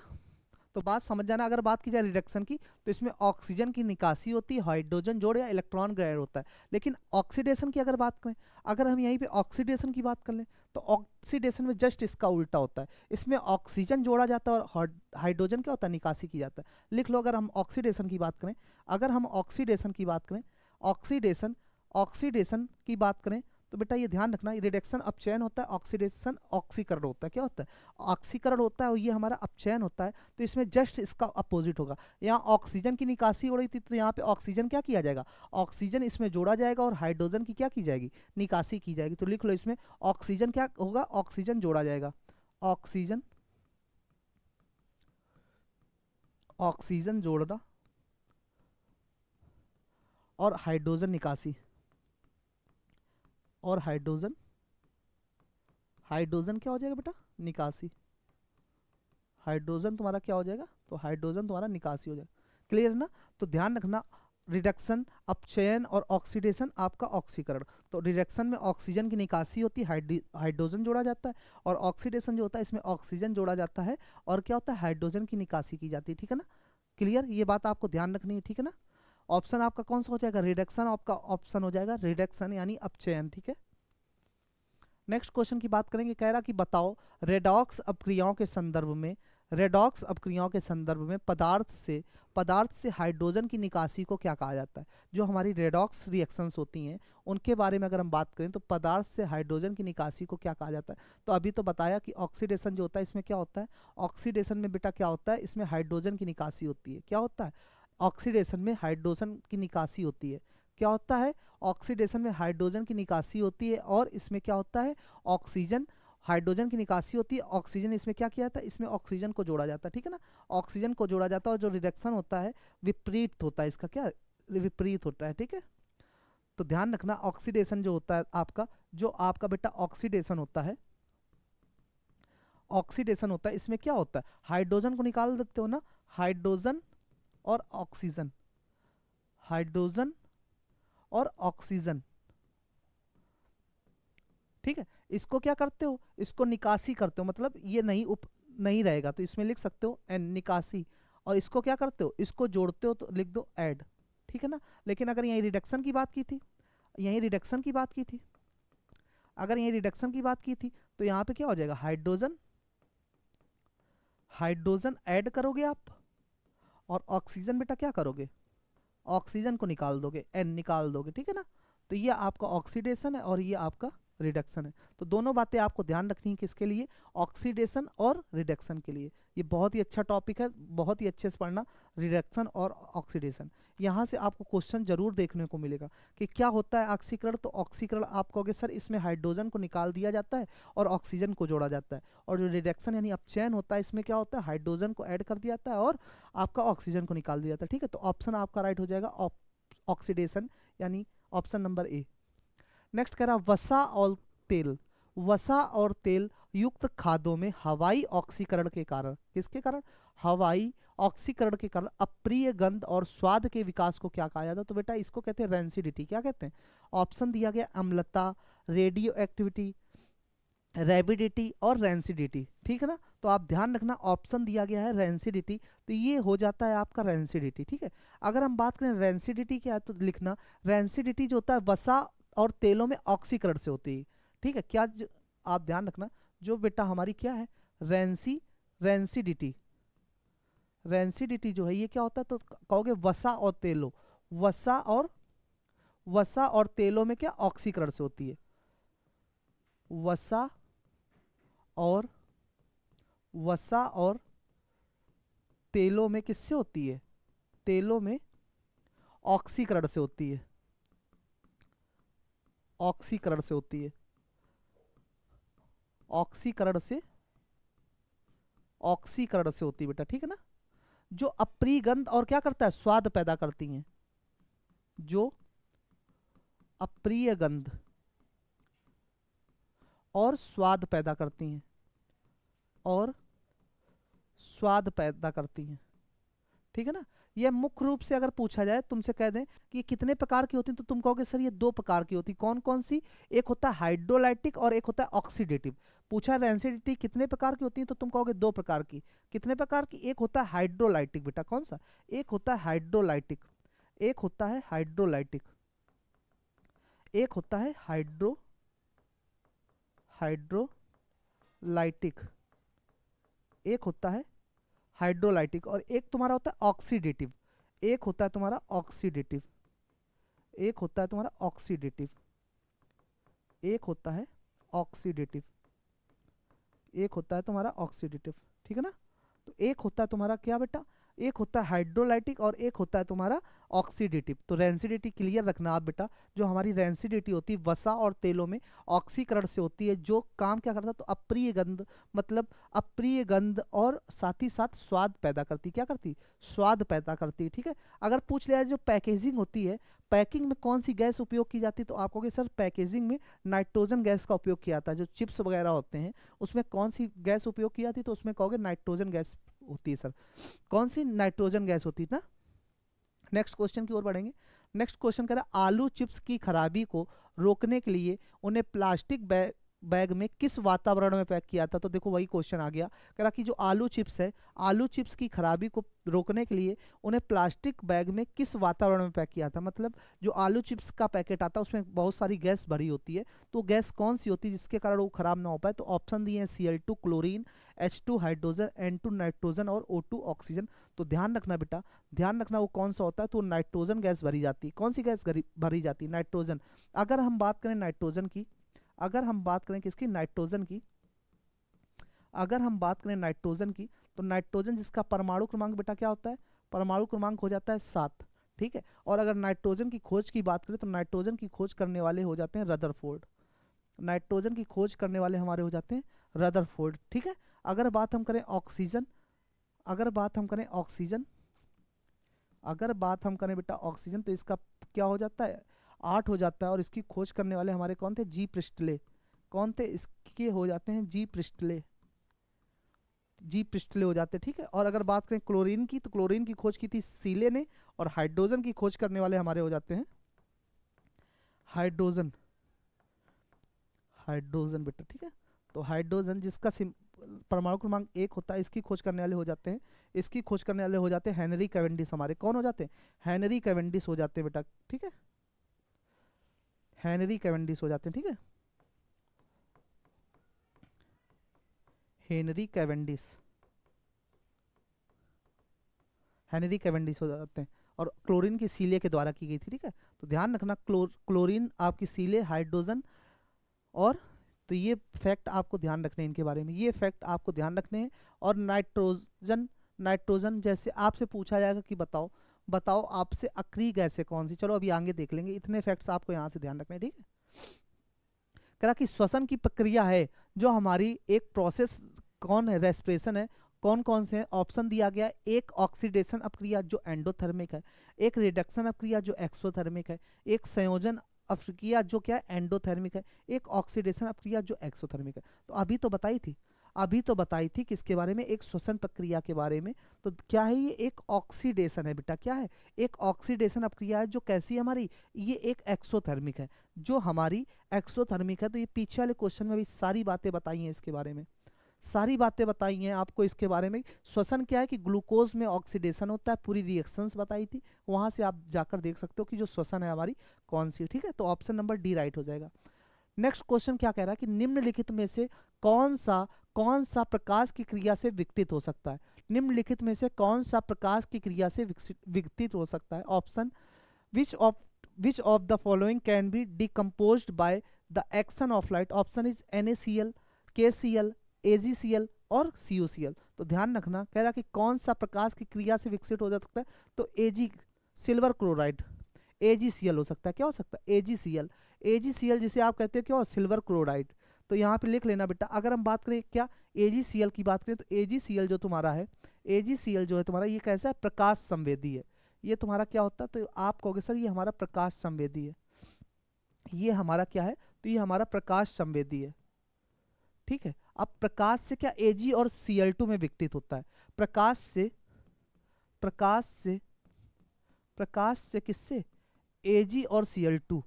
तो बात समझ जाना, अगर बात की जाए रिडक्शन की तो इसमें ऑक्सीजन की निकासी होती है, हाइड्रोजन जोड़ या इलेक्ट्रॉन ग्रहण होता है। लेकिन ऑक्सीडेशन की अगर बात करें, अगर हम यहीं पे ऑक्सीडेशन की बात कर लें तो ऑक्सीडेशन में जस्ट इसका उल्टा होता है। इसमें ऑक्सीजन जोड़ा जाता है और हाइड्रोजन क्या होता है, निकासी की जाता है। लिख लो, अगर हम ऑक्सीडेशन की बात करें, अगर हम ऑक्सीडेशन की बात करें, ऑक्सीडेशन ऑक्सीडेशन की बात करें तो बेटा ये ध्यान रखना, रिडक्शन अपचयन होता है, ऑक्सीडेशन ऑक्सीकरण होता है। क्या होता है, ऑक्सीकरण होता है और ये हमारा अपचयन होता है। तो इसमें जस्ट इसका अपोजिट होगा। यहाँ ऑक्सीजन की निकासी हो रही थी तो यहाँ पे ऑक्सीजन क्या किया जाएगा, ऑक्सीजन इसमें जोड़ा जाएगा और हाइड्रोजन की क्या की जाएगी, निकासी की जाएगी। तो लिख लो इसमें ऑक्सीजन क्या होगा, ऑक्सीजन जोड़ा जाएगा, ऑक्सीजन ऑक्सीजन जोड़ना और हाइड्रोजन निकासी, और हाइड्रोजन हाइड्रोजन क्या हो जाएगा बेटा, निकासी। हाइड्रोजन तुम्हारा क्या हो जाएगा, तो हाइड्रोजन तुम्हारा निकासी हो जाएगा। क्लियर है ना। तो ध्यान रखना, रिडक्शन अपचयन और ऑक्सीडेशन आपका ऑक्सीकरण। तो रिडक्शन में ऑक्सीजन की निकासी होती है, हाइड्रोजन जोड़ा जाता है, और ऑक्सीडेशन जो होता है इसमें ऑक्सीजन जोड़ा जाता है और क्या होता है, हाइड्रोजन की निकासी की जाती है, ठीक है ना। क्लियर, ये बात आपको ध्यान रखनी है, ठीक है ना। ऑप्शन आपका कौन सा हो जाएगा, रिडक्शन आपका ऑप्शन हो जाएगा, रिडक्शन यानी अपचयन, ठीक है। नेक्स्ट क्वेश्चन की बात करेंगे, कह रहा कि बताओ रेडॉक्स अपक्रियाओं के संदर्भ में, रेडॉक्स अपक्रियाओं के संदर्भ में पदार्थ से हाइड्रोजन की निकासी को क्या कहा जाता है। जो हमारी रेडॉक्स रिएक्शंस होती हैं उनके बारे में अगर हम बात करें तो पदार्थ से हाइड्रोजन की निकासी को क्या कहा जाता है। तो अभी तो बताया कि ऑक्सीडेशन जो होता है इसमें क्या होता है, ऑक्सीडेशन में बेटा क्या होता है, इसमें हाइड्रोजन की निकासी होती है। क्या होता है, ऑक्सीडेशन में हाइड्रोजन की निकासी होती है। क्या होता है, ऑक्सीडेशन में हाइड्रोजन की निकासी होती है और इसमें क्या होता है, ऑक्सीजन हाइड्रोजन की निकासी होती है, ऑक्सीजन इसमें क्या किया जाता है, इसमें ऑक्सीजन को जोड़ा जाता है, ठीक है ना। ऑक्सीजन को जोड़ा जाता है और जो रिडक्शन होता है विपरीत होता है, इसका क्या विपरीत होता है, ठीक है। तो ध्यान रखना, ऑक्सीडेशन जो होता है आपका, जो आपका बेटा ऑक्सीडेशन होता है, ऑक्सीडेशन होता है इसमें क्या होता है, हाइड्रोजन को निकाल देते हो ना, हाइड्रोजन और ऑक्सीजन, हाइड्रोजन और ऑक्सीजन, ठीक है। इसको क्या करते हो, इसको निकासी करते हो, मतलब ये नहीं रहेगा तो इसमें लिख सकते हो एन, निकासी। और इसको क्या करते हो, इसको जोड़ते हो तो लिख दो ऐड, ठीक है ना। लेकिन अगर यहीं रिडक्शन की बात की थी, यहीं रिडक्शन की बात की थी, अगर यहीं रिडक्शन की बात की थी तो यहाँ पे क्या हो जाएगा, हाइड्रोजन हाइड्रोजन ऐड करोगे आप और ऑक्सीजन बेटा क्या करोगे, ऑक्सीजन को निकाल दोगे, एन निकाल दोगे, ठीक है ना। तो ये आपका ऑक्सीडेशन है और ये आपका रिडक्शन है। तो दोनों बातें आपको ध्यान रखनी है, किसके लिए, ऑक्सीडेशन और रिडक्शन के लिए। ये बहुत ही अच्छा टॉपिक है, बहुत ही अच्छे से पढ़ना, रिडक्शन और ऑक्सीडेशन। यहाँ से आपको क्वेश्चन जरूर देखने को मिलेगा कि क्या होता है ऑक्सीकरण। तो ऑक्सीकरण आप कहोगे सर इसमें हाइड्रोजन को निकाल दिया जाता है और ऑक्सीजन को जोड़ा जाता है, और जो रिडक्शन यानी अपचयन होता है इसमें क्या होता है, हाइड्रोजन को ऐड कर दिया जाता है और आपका ऑक्सीजन को निकाल दिया जाता है, ठीक है। तो ऑप्शन आपका राइट हो जाएगा ऑक्सीडेशन, यानी ऑप्शन नंबर ए। नेक्स्ट कह रहा वसा और तेल युक्त खाद्यों में हवाई ऑक्सीकरण के कारण, किसके कारण, हवाई ऑक्सीकरण के कारण अप्रिय गंध और स्वाद के विकास को क्या कहा जाता है? तो बेटा इसको कहते हैं रेंसिडिटी। क्या कहते हैं? ऑप्शन दिया गया अम्लता, रेडियो एक्टिविटी, रेबिडिटी और रेंसिडिटी। ठीक है ना, तो आप ध्यान रखना ऑप्शन दिया गया है रेंसिडिटी, तो ये हो जाता है आपका रेंसिडिटी। ठीक है, अगर हम बात करें रेंसिडिटी क्या है तो लिखना रेंसिडिटी जो होता है वसा और तेलों में ऑक्सीकरण से होती है। ठीक है, क्या आप ध्यान रखना जो बेटा हमारी क्या है रेंसिडिटी, रेंसिडिटी जो है ये क्या होता है तो कहोगे वसा और तेलों, वसा और तेलों में क्या ऑक्सीकरण से होती है, वसा और तेलों में किससे होती है? तेलों में ऑक्सीकरण से होती है, ऑक्सीकरण से होती है, ऑक्सीकरण से होती है बेटा। ठीक है ना, जो अप्रिय गंध और क्या करता है स्वाद पैदा करती हैं, जो अप्रिय गंध और स्वाद पैदा करती हैं, और स्वाद पैदा करती हैं। ठीक है ना, ये मुख्य रूप से अगर पूछा जाए तुमसे कह दें कि ये कितने प्रकार की होती हैं तो तुम कहोगे सर ये 2 प्रकार की होती। कौन कौन सी? एक होता है हाइड्रोलाइटिक और एक होता है ऑक्सीडेटिव। पूछा रेंसिडिटी कितने प्रकार की होती है तो तुम कहोगे 2 प्रकार की। कितने प्रकार की? एक होता है हाइड्रोलाइटिक बेटा, कौन सा? एक होता है हाइड्रोलाइटिक, एक होता है हाइड्रोलाइटिक, एक होता है हाइड्रोलाइटिक, एक होता है हाइड्रोलाइटिक और एक तुम्हारा होता है ऑक्सीडेटिव, एक होता है तुम्हारा ऑक्सीडेटिव, एक होता है तुम्हारा ऑक्सीडेटिव, एक होता है ऑक्सीडेटिव, एक होता है तुम्हारा ऑक्सीडेटिव। ठीक है ना, तो एक होता है तुम्हारा क्या बेटा? एक होता है हाइड्रोलाइटिक और एक होता है तुम्हारा ऑक्सीडेटिव। तो रेंसिडिटी क्लियर रखना आप बेटा, जो हमारी रेंसिडिटी होती है वसा और तेलों में ऑक्सीकरण से होती है, जो काम क्या करता है तो अप्रिय गंध, मतलब अप्रिय गंध और साथ ही साथ स्वाद पैदा करती। क्या करती? स्वाद पैदा करती है। ठीक है, अगर पूछ लिया जो पैकेजिंग होती है, पैकिंग में कौन सी गैस उपयोग की जाती है तो आप कहोगे सर पैकेजिंग में नाइट्रोजन गैस का उपयोग किया जाता है। जो चिप्स वगैरह होते हैं उसमें कौन सी गैस उपयोग की जाती है तो उसमें कहोगे नाइट्रोजन गैस होती है। सर कौन सी? नाइट्रोजन गैस होती है ना। नेक्स्ट क्वेश्चन की ओर बढ़ेंगे। नेक्स्ट क्वेश्चन कह रहा है आलू चिप्स की खराबी को रोकने के लिए उन्हें प्लास्टिक बैग में किस वातावरण में पैक किया था? तो देखो वही क्वेश्चन आ गया, कह रहा कि जो आलू चिप्स है, आलू चिप्स की खराबी को रोकने के लिए उन्हें प्लास्टिक बैग में किस वातावरण में पैक किया था। मतलब जो आलू चिप्स का पैकेट आता है उसमें बहुत सारी गैस भरी होती है, तो गैस कौन सी होती है जिसके कारण वो खराब ना हो पाए? तो ऑप्शन दिए हैं Cl2 chlorine, H2 hydrogen, N2 nitrogen और O2 ऑक्सीजन। तो ध्यान रखना बेटा, ध्यान रखना वो कौन सा होता है तो नाइट्रोजन गैस भरी जाती है। कौन सी गैस भरी जाती है? नाइट्रोजन। अगर हम बात करें नाइट्रोजन की, अगर हम बात करें किसकी? नाइट्रोजन की। अगर हम बात करें नाइट्रोजन की तो नाइट्रोजन जिसका परमाणु क्रमांक बेटा क्या होता है? परमाणु क्रमांक हो जाता है 7। ठीक है, और अगर नाइट्रोजन की खोज की बात करें तो नाइट्रोजन की खोज करने वाले हो जाते हैं रदरफोर्ड। नाइट्रोजन की खोज करने वाले हमारे हो जाते हैं रदरफोर्ड। ठीक है, अगर बात हम करें ऑक्सीजन, अगर बात हम करें ऑक्सीजन, अगर बात हम करें बेटा ऑक्सीजन तो इसका क्या हो जाता है? 8 हो जाता है, और इसकी खोज करने वाले हमारे कौन थे? जी प्रिस्टले। कौन थे? इसके हो जाते हैं जी प्रिस्टले, जी प्रिस्टले हो जाते हैं। ठीक है, और अगर बात करें क्लोरीन की तो क्लोरीन की खोज की थी सीले ने, और हाइड्रोजन की खोज करने वाले हमारे हो जाते हैं हाइड्रोजन, हाइड्रोजन बेटा। ठीक है, तो हाइड्रोजन जिसका परमाणु क्रमांक 1 होता है, इसकी खोज करने वाले हो जाते हैं, इसकी खोज करने वाले हो जाते हैं हेनरी कैवेंडिश। हमारे कौन हो जाते हैं? हेनरी कैवेंडिश हो जाते हैं बेटा। ठीक है, हेनरी कैवेंडिश हो जाते हैं। ठीक है, हेनरी कैवेंडिश, हेनरी कैवेंडिश हो जाते हैं, और क्लोरीन की सीले के द्वारा की गई थी। ठीक है, तो ध्यान रखना क्लोरीन आपकी सीले, हाइड्रोजन, और तो ये फैक्ट आपको ध्यान रखने हैं इनके बारे में, ये फैक्ट आपको ध्यान रखने हैं। और नाइट्रोजन, नाइट्रोजन जैसे आपसे पूछा जाएगा कि बताओ बताओ आपसे अक्रिय गैसें कौन सी, चलो अभी आगे देख लेंगे। इतने फैक्ट्स आपको यहाँ से ध्यान रखने हैं। ठीक है, कह रहा कि श्वसन की प्रक्रिया है जो हमारी एक प्रोसेस कौन है? रेस्पिरेशन है। कौन कौन से हैं? ऑप्शन दिया गया, एक ऑक्सीडेशन अपक्रिया जो एंडोथर्मिक है, एक रिडक्शन अपक्रिया जो एक्सोथर्मिक है, एक संयोजन अपक्रिया जो क्या है? एंडोथर्मिक है, एक ऑक्सीडेशन अपक्रिया जो एक्सोथर्मिक है। तो अभी तो बताई थी, अभी तो बताई थी किसके बारे में, एक श्वसन प्रक्रिया के बारे में। तो क्या है ये, एक ऑक्सीडेशन है बेटा, क्या है, एक ऑक्सीडेशन प्रक्रिया है जो कैसी है हमारी, ये एक एक्सोथर्मिक है, जो हमारी एक्सोथर्मिक है। तो ये पीछे वाले क्वेश्चन में भी सारी बातें बताई हैं इसके बारे में, सारी बातें बताई हैं आपको इसके बारे में। श्वसन क्या है कि ग्लूकोज में ऑक्सीडेशन होता है, पूरी रिएक्शंस बताई थी, वहां से आप जाकर देख सकते हो कि जो श्वसन है हमारी कौन सी है, ठीक है। तो ऑप्शन नंबर डी राइट हो जाएगा। नेक्स्ट क्वेश्चन क्या कह रहा है कि निम्नलिखित में से कौन सा प्रकाश की क्रिया से विकसित हो सकता है, निम्नलिखित में से कौन सा प्रकाश की क्रिया से विकसित हो सकता है। Option, which of the following can be decomposed by the action of light. Option is NaCl, KCl, AgCl और CuCl। तो ध्यान रखना, कह रहा कि कौन सा प्रकाश की क्रिया से विकसित हो सकता है, तो Ag सिल्वर क्लोराइड, AgCl हो सकता है, क्या हो सकता है, AgCl। AgCl जिसे आप कहते हो क्या, सिल्वर क्लोराइड। तो यहाँ पे लिख लेना बेटा, अगर हम बात करें क्या AgCl की बात करें, तो AgCl जो तुम्हारा है, AgCl जो है तुम्हारा, ये कैसा है, प्रकाश संवेदी है। ये तुम्हारा क्या होता है, तो आप कहोगे सर ये हमारा प्रकाश संवेदी है, ये हमारा क्या है, तो ये हमारा प्रकाश संवेदी है, ठीक है। अब प्रकाश से क्या Ag और Cl2 में विकसित होता है, प्रकाश से किससे, Ag और Cl2,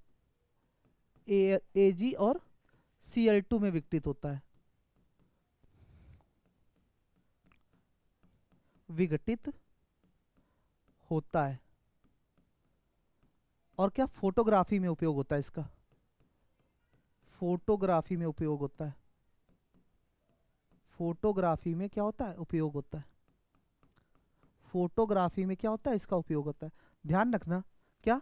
Ag और Cl2 में विकसित होता है, विघटित होता है। और क्या फोटोग्राफी में उपयोग होता है इसका, फोटोग्राफी में उपयोग होता है, फोटोग्राफी में क्या होता है, उपयोग होता है, फोटोग्राफी में क्या होता है, इसका उपयोग होता है। ध्यान रखना, क्या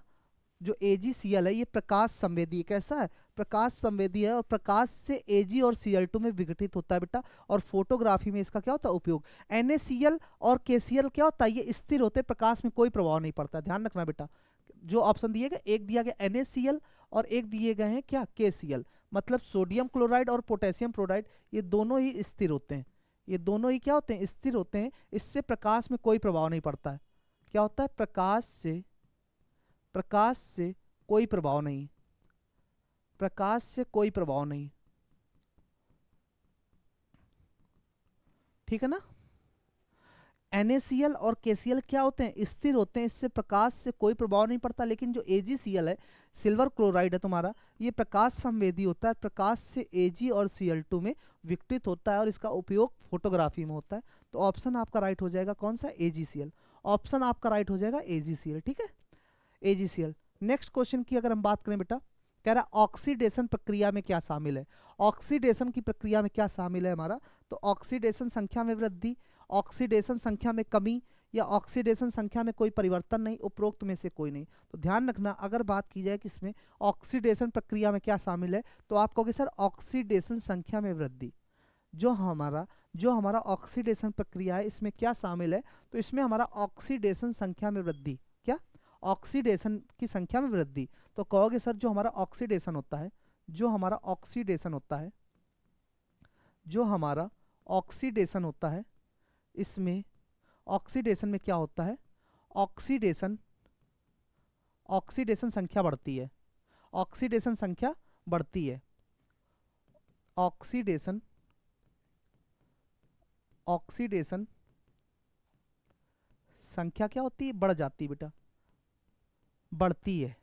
जो AgCl है ये प्रकाश संवेदी है, कैसा है, प्रकाश संवेदी है, और प्रकाश से Ag और Cl2 में विघटित होता है बेटा। और फोटोग्राफी में इसका क्या होता है, उपयोग। NaCl और KCl क्या होता है, ये स्थिर होते हैं, प्रकाश में कोई प्रभाव नहीं पड़ता। ध्यान रखना बेटा, जो ऑप्शन दिए गए, एक दिया गया NaCl और एक दिए गए हैं क्या, KCl। मतलब सोडियम क्लोराइड और पोटेशियम क्लोराइड ये दोनों ही स्थिर होते हैं, ये दोनों ही क्या होते हैं, स्थिर होते हैं, इससे प्रकाश में कोई प्रभाव नहीं पड़ता है। क्या होता है, प्रकाश से कोई प्रभाव नहीं, प्रकाश से कोई प्रभाव नहीं, ठीक है ना। NaCl और KCl क्या होते हैं, स्थिर होते हैं, इससे प्रकाश से कोई प्रभाव नहीं पड़ता। लेकिन जो AgCl है, सिल्वर क्लोराइड है तुम्हारा, ये प्रकाश संवेदी होता है, प्रकाश से Ag और Cl2 में विघटित होता है, और इसका उपयोग फोटोग्राफी में होता है। तो ऑप्शन आपका राइट हो जाएगा कौन सा, AgCl। ऑप्शन आपका राइट हो जाएगा AgCl, ठीक है, AgCl। नेक्स्ट क्वेश्चन की अगर हम बात करें बेटा, कह रहा ऑक्सीडेशन प्रक्रिया में क्या शामिल है, ऑक्सीडेशन की प्रक्रिया में क्या शामिल है हमारा, तो ऑक्सीडेशन संख्या में वृद्धि, ऑक्सीडेशन संख्या में कमी, या ऑक्सीडेशन संख्या में कोई परिवर्तन नहीं, उपरोक्त में से कोई नहीं। तो ध्यान रखना, अगर बात की जाए किसमें, ऑक्सीडेशन प्रक्रिया में क्या शामिल है, तो आप कहोगे सर ऑक्सीडेशन संख्या में वृद्धि। जो हमारा ऑक्सीडेशन प्रक्रिया है, इसमें क्या शामिल है, तो इसमें हमारा ऑक्सीडेशन संख्या में वृद्धि, क्या, ऑक्सीडेशन की संख्या में वृद्धि। तो कहोगे सर जो हमारा ऑक्सीडेशन होता है, जो हमारा ऑक्सीडेशन होता है, इसमें ऑक्सीडेशन में क्या होता है, ऑक्सीडेशन संख्या बढ़ती है, ऑक्सीडेशन संख्या बढ़ती है, ऑक्सीडेशन संख्या क्या होती है, बढ़ जाती है बेटा, बढ़ती है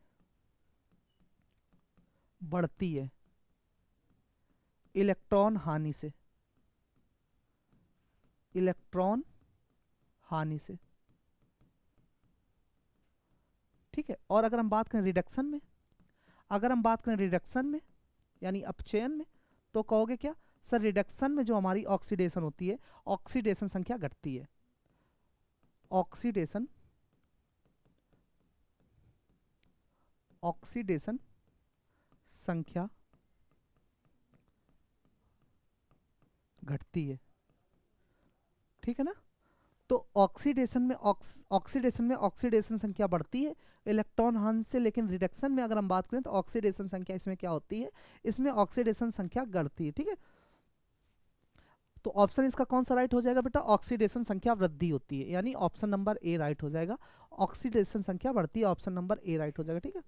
इलेक्ट्रॉन हानि से, ठीक है। और अगर हम बात करें रिडक्शन में, यानी अपचयन में, तो कहोगे क्या सर, रिडक्शन में जो हमारी ऑक्सीडेशन होती है, ऑक्सीडेशन संख्या घटती है, ऑक्सीडेशन संख्या घटती है, ठीक है ना। तो ऑक्सीडेशन में ऑक्सीडेशन संख्या बढ़ती है इलेक्ट्रॉन हानि से, लेकिन रिडक्शन में अगर हम बात करें तो ऑक्सीडेशन संख्या इसमें क्या होती है, इसमें ऑक्सीडेशन संख्या घटती है, ठीक है। तो ऑप्शन इसका कौन सा राइट हो जाएगा बेटा, ऑक्सीडेशन संख्या वृद्धि होती है, यानी ऑप्शन नंबर ए राइट हो जाएगा, ऑक्सीडेशन संख्या बढ़ती है, ऑप्शन नंबर ए राइट हो जाएगा, ठीक है।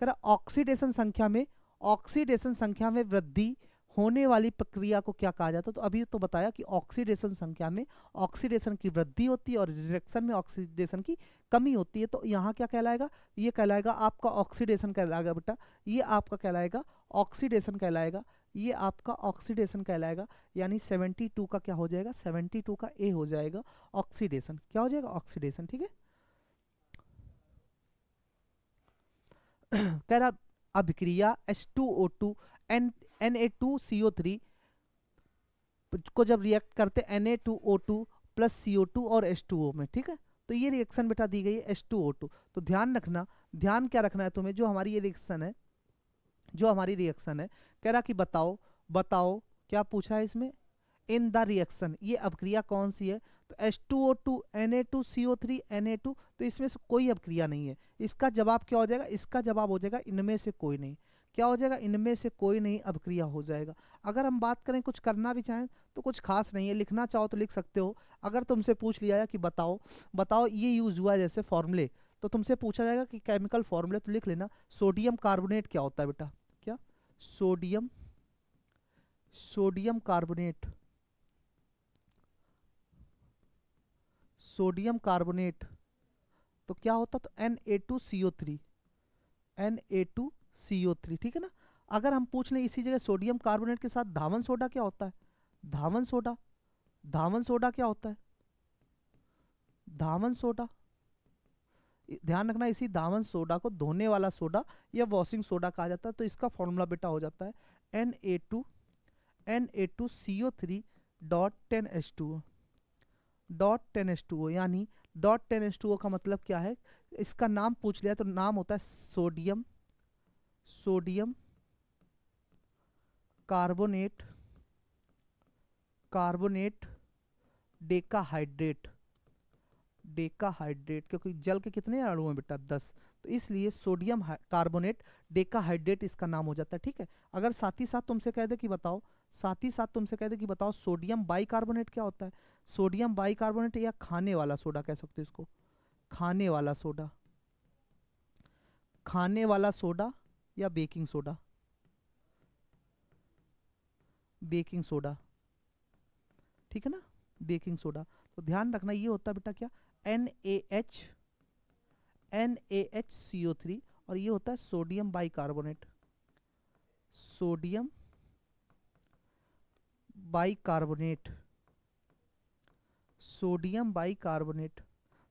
कह रहा ऑक्सीडेशन संख्या में वृद्धि होने वाली प्रक्रिया को क्या कहा जाता है? तो अभी तो बताया कि ऑक्सीडेशन संख्या में ऑक्सीडेशन की वृद्धि होती है और रिडक्शन में ऑक्सीडेशन की कमी होती है। तो यहाँ क्या कहलाएगा? ये कहलाएगा आपका ऑक्सीडेशन कहलाएगा बेटा, ये आपका कहलाएगा ऑक्सीडेशन कहलाएगा, ये आपका ऑक्सीडेशन कहलाएगा। यानी 72 का क्या हो जाएगा? 72 का ए हो जाएगा ऑक्सीडेशन। क्या हो जाएगा? ऑक्सीडेशन। ठीक है। कह रहा अभिक्रिया H2O2 Na2CO3 को जब रिएक्ट करते Na2O2 प्लस CO2 और H2O में, ठीक है। तो ये रिएक्शन बेटा दी गई है H2O2। तो ध्यान रखना, ध्यान क्या रखना है तुम्हें, जो हमारी ये रिएक्शन है, जो हमारी रिएक्शन है, कह रहा कि बताओ, बताओ क्या पूछा है इसमें, इन द रिएक्शन, ये अभिक्रिया कौन सी है? तो H2O2 Na2CO3 Na2, तो इसमें से कोई अभिक्रिया नहीं है। इसका जवाब क्या हो जाएगा? इसका जवाब हो जाएगा इनमें से कोई नहीं। क्या हो जाएगा? इनमें से कोई नहीं अभिक्रिया हो जाएगा। अगर हम बात करें कुछ करना भी चाहें तो कुछ खास नहीं है, लिखना चाहो तो लिख सकते हो। अगर तुमसे पूछ लिया जाए कि बताओ, बताओ ये यूज हुआ है जैसे फॉर्मूले, तो तुमसे पूछा जाएगा कि केमिकल फॉर्मूले, तो लिख लेना सोडियम कार्बोनेट क्या होता है बेटा? क्या? Sodium, sodium carbonate, sodium carbonate तो क्या होता? तो Na2CO3, Na2CO3, ठीक है ना। अगर हम पूछ लें इसी जगह सोडियम कार्बोनेट के साथ धावन सोडा क्या होता है? धावन सोडा, धावन सोडा क्या होता है? धावन सोडा, ध्यान रखना इसी धावन सोडा को धोने वाला सोडा या वॉशिंग सोडा कहा जाता है। तो इसका फॉर्मूला बेटा हो जाता है Na2CO3 dot 10H2O, dot 10H2O। यानी डॉट 10H2O का मतलब क्या है? इसका नाम पूछ लिया तो नाम होता है sodium, sodium carbonate, carbonate decahydrate, decahydrate, क्योंकि जल के कितने अणु हैं बेटा? 10। तो इसलिए सोडियम कार्बोनेट डेकाहाइड्रेट इसका नाम हो जाता है। ठीक है। अगर साथ ही साथ तुमसे कह दे कि बताओ, साथ ही साथ तुमसे कह दे कि बताओ सोडियम बाइकार्बोनेट क्या होता है? सोडियम बाइकार्बोनेट या खाने वाला सोडा कह सकते हो इसको, खाने वाला सोडा, खाने वाला सोडा या बेकिंग सोडा, बेकिंग सोडा, ठीक है ना, बेकिंग सोडा। तो ध्यान रखना ये होता है बेटा क्या? NaH, NaHCO3, और ये होता है sodium bicarbonate, sodium bicarbonate, sodium bicarbonate.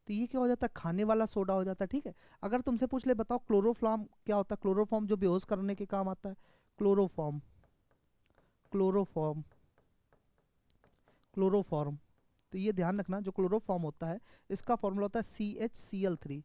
तो ये क्या हो जाता है? खाने वाला सोडा हो जाता है। ठीक है। अगर तुमसे पूछ ले बताओ क्लोरोफॉर्म क्या होता है? क्लोरोफॉर्म जो बेहोश करने के काम आता है, क्लोरोफॉर्म, क्लोरोफॉर्म, क्लोरोफॉर्म। तो ये ध्यान रखना जो क्लोरोफॉर्म होता है इसका फॉर्मूला होता है CHCl3।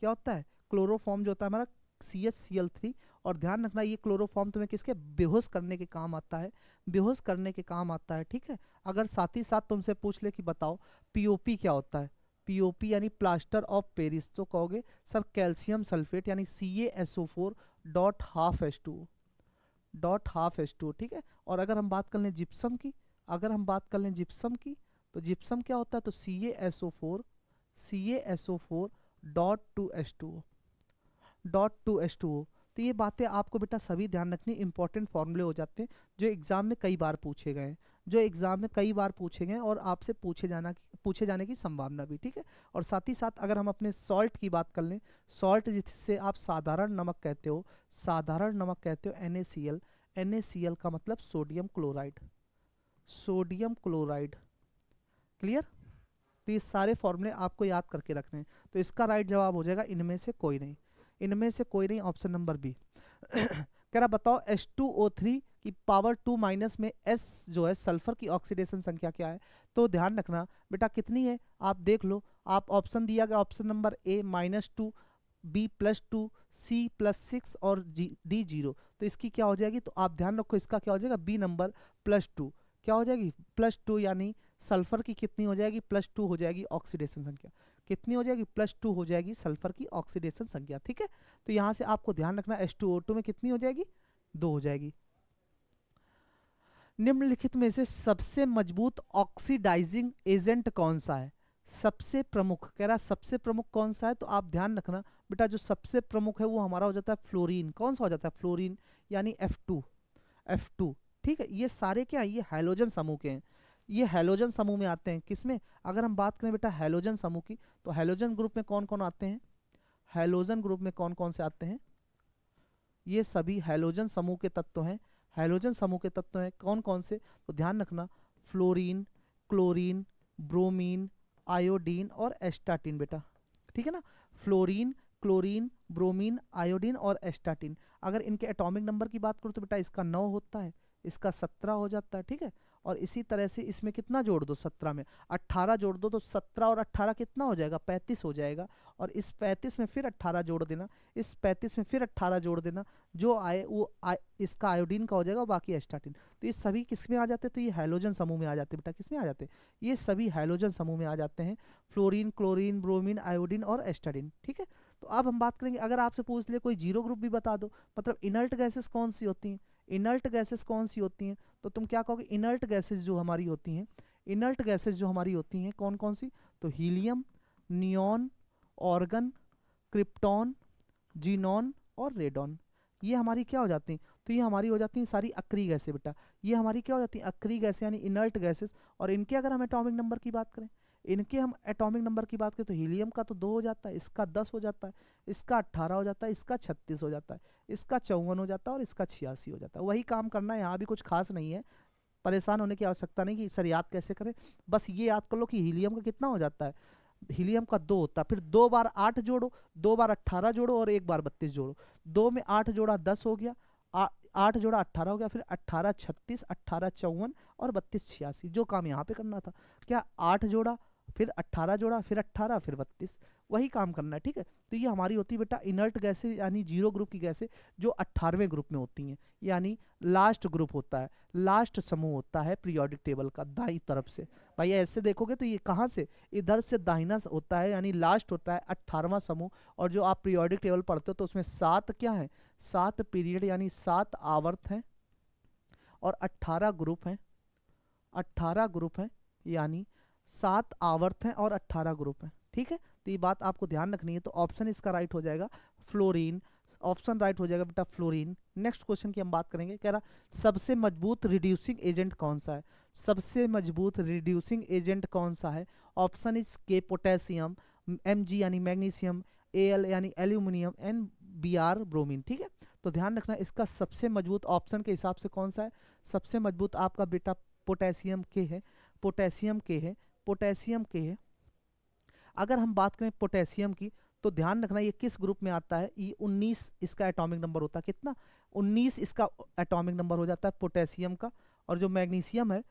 क्या होता है? क्लोरोफॉर्म जो होता है हमारा CHCl3। और ध्यान रखना ये क्लोरोफॉर्म तुम्हें किसके बेहोश करने के काम आता है? बेहोश करने के काम आता है। ठीक है। अगर साथ ही साथ तुमसे पूछ ले कि बताओ POP क्या होता है? POP यानी प्लास्टर ऑफ पेरिस, तो कहोगे सर कैल्शियम सल्फेट यानी CaSO4 dot half H2O, dot half H2O। ठीक है। और अगर हम बात कर लें जिप्सम की, अगर हम बात कर लें जिप्सम की, तो जिप्सम क्या होता है? तो CaSO4, CaSO4 dot 2H2O, dot 2H2O। तो ये बातें आपको बेटा सभी ध्यान रखनी, इंपॉर्टेंट फॉर्मूले हो जाते हैं जो एग्जाम में कई बार पूछे गए हैं, जो एग्जाम में कई बार पूछे गए और आपसे पूछे जाने की संभावना भी। ठीक है। और साथ ही साथ अगर हम अपने सॉल्ट की बात कर लें, सॉल्ट जिससे आप साधारण नमक कहते हो, साधारण नमक कहते हो NaCl, NaCl का मतलब sodium chloride, sodium chloride. Clear? तो ये सारे फॉर्मूले आपको याद करके रखने हैं। तो इसका राइट जवाब हो जाएगा इनमें से कोई नहीं, इनमें से कोई नहीं, ऑप्शन नंबर बी। कह रहा बताओ H2O3 की पावर 2 माइनस में S जो है सल्फर की ऑक्सीडेशन संख्या क्या है? तो ध्यान रखना बेटा कितनी है आप देख लो, आप ऑप्शन दिया गया option number A -2, B +2, C +6 और D 0। तो इसकी क्या हो जाएगी? तो आप ध्यान रखो इसका क्या हो जाएगा? B number +2। क्या हो जाएगी? +2, यानी सल्फर की कितनी हो जाएगी? +2 हो जाएगी ऑक्सीडेशन संख्या। कितनी हो जाएगी? +2 हो जाएगी सल्फर की ऑक्सीडेशन संख्या। ठीक है। तो यहां से आपको ध्यान रखना H2O2 में कितनी हो जाएगी? 2 हो जाएगी। निम्नलिखित में से सबसे मजबूत ऑक्सीडाइजिंग एजेंट कौन सा है? सबसे प्रमुख, कह रहा सबसे प्रमुख कौन सा है? तो आप ध्यान रखना बेटा जो सबसे प्रमुख है वो हमारा हो जाता है फ्लोरीन। कौन सा हो जाता है? फ्लोरीन, यानी F2, F2। ठीक है, ये सारे क्या है, ये हैलोजन समूह के हैं। ये हैलोजन समूह में आते हैं, किसमें, अगर हम बात करें बेटा हैलोजन समूह की, तो हैलोजन ग्रुप में कौन कौन आते हैं, हैलोजन ग्रुप में कौन कौन से आते हैं, ये सभी हैलोजन समूह के तत्व हैं। हैलोजन समूह के तत्व हैं कौन कौन से, तो ध्यान रखना, फ्लोरीन, क्लोरीन, ब्रोमीन, आयोडीन और एस्टाटीन बेटा, ठीक है ना। फ्लोरीन, क्लोरीन, ब्रोमीन, आयोडीन और एस्टाटीन। अगर इनके एटॉमिक नंबर की बात करूँ तो बेटा इसका 9 होता है, इसका 17 हो जाता है, ठीक है। और इसी तरह से इसमें कितना जोड़ दो, 17 में 18 जोड़ दो, तो 17 और 18 कितना हो जाएगा, 35 हो जाएगा। और इस 35 में फिर 18 जोड़ देना, इस 35 में फिर 18 जोड़ देना, जो आए वो इसका आयोडीन का हो जाएगा, बाकी एस्टाटीन। तो ये सभी किस में आ जाते हैं, तो ये हैलोजन समूह में आ जाते हैं बेटा, किस में आ जाते हैं, ये सभी हैलोजन समूह में आ जाते हैं, फ्लोरीन, क्लोरीन, ब्रोमीन, आयोडीन और एस्टाटीन, ठीक है। तो अब हम बात करेंगे, अगर आपसे पूछ ले कोई जीरो ग्रुप भी बता दो, मतलब इनर्ट गैसेस कौन सी होती हैं, इनर्ट गैसेस कौन सी होती हैं, तो तुम क्या कहोगे, इनर्ट गैसेस जो हमारी होती हैं, इनर्ट गैसेस जो हमारी होती हैं कौन कौन सी, तो helium, neon, argon, krypton, xenon और रेडॉन, ये हमारी क्या हो जाती हैं, तो ये हमारी हो जाती हैं सारी अक्रिय गैसें बेटा, ये हमारी क्या हो जाती हैं, अक्रिय गैसें यानी इनर्ट गैसेस। और इनके अगर हम एटॉमिक नंबर की बात करें, इनके हम एटॉमिक नंबर की बात करें तो हीलियम का तो 2 हो जाता है, इसका 10 हो जाता है, इसका 18 हो जाता है, इसका 36 हो जाता है, इसका 54 हो जाता है और इसका 86 हो जाता है। वही काम करना है, यहाँ भी कुछ खास नहीं है, परेशान होने की आवश्यकता नहीं कि सर याद कैसे करें, बस ये याद कर लो कि हीलियम का कितना हो जाता है, हीलियम का 2 होता है, फिर 2 बार 8 जोड़ो, 2 बार 18 जोड़ो और 1 बार 32 जोड़ो, 2 में 8 जोड़ा 10 हो गया, 8 जोड़ा 18 हो गया, फिर 18 36, 18 54 और 32 86, जो काम यहाँ पे करना था, क्या 8 जोड़ा, फिर 18 जोड़ा, फिर 18, फिर 32, वही काम करना है, ठीक है। तो ये हमारी होती है बेटा इनर्ट गैसें यानी जीरो ग्रुप की गैसें, जो 18वें ग्रुप में होती हैं, यानी लास्ट ग्रुप होता है, लास्ट समूह होता है पीरियोडिक टेबल का दाई तरफ से। भाई ऐसे देखोगे तो ये कहाँ से, इधर से दाहिना होता है, यानी लास्ट होता है 18वां समूह। और जो आप पीरियोडिक टेबल पढ़ते हो तो उसमें 7 क्या है, 7 पीरियड यानी 7 आवर्त हैं और 18 ग्रुप हैं, 18 ग्रुप हैं, यानी 7 आवर्त हैं और 18 ग्रुप हैं, ठीक है। तो ये बात आपको ध्यान रखनी है। तो ऑप्शन इसका राइट हो जाएगा फ्लोरीन, ऑप्शन राइट हो जाएगा बेटा फ्लोरीन। नेक्स्ट क्वेश्चन की हम बात करेंगे, कह रहा सबसे मजबूत रिड्यूसिंग एजेंट कौन सा है, सबसे मजबूत रिड्यूसिंग एजेंट कौन सा है, ऑप्शन इज के पोटेशियम, Mg यानी मैग्नीशियम, Al यानी एल्यूमिनियम, एंड Br ब्रोमीन, ठीक है। तो ध्यान रखना इसका सबसे मजबूत ऑप्शन के हिसाब से कौन सा है, सबसे मजबूत आपका बेटा पोटेशियम के है, पोटेशियम के है, पोटेशियम के है। अगर हम बात करें पोटेशियम की तो ध्यान रखना ये किस ग्रुप में आता है, ये 19 इसका एटॉमिक नंबर होता है, कितना 19 इसका एटॉमिक नंबर हो जाता है पोटेशियम का। और जो मैग्नीशियम है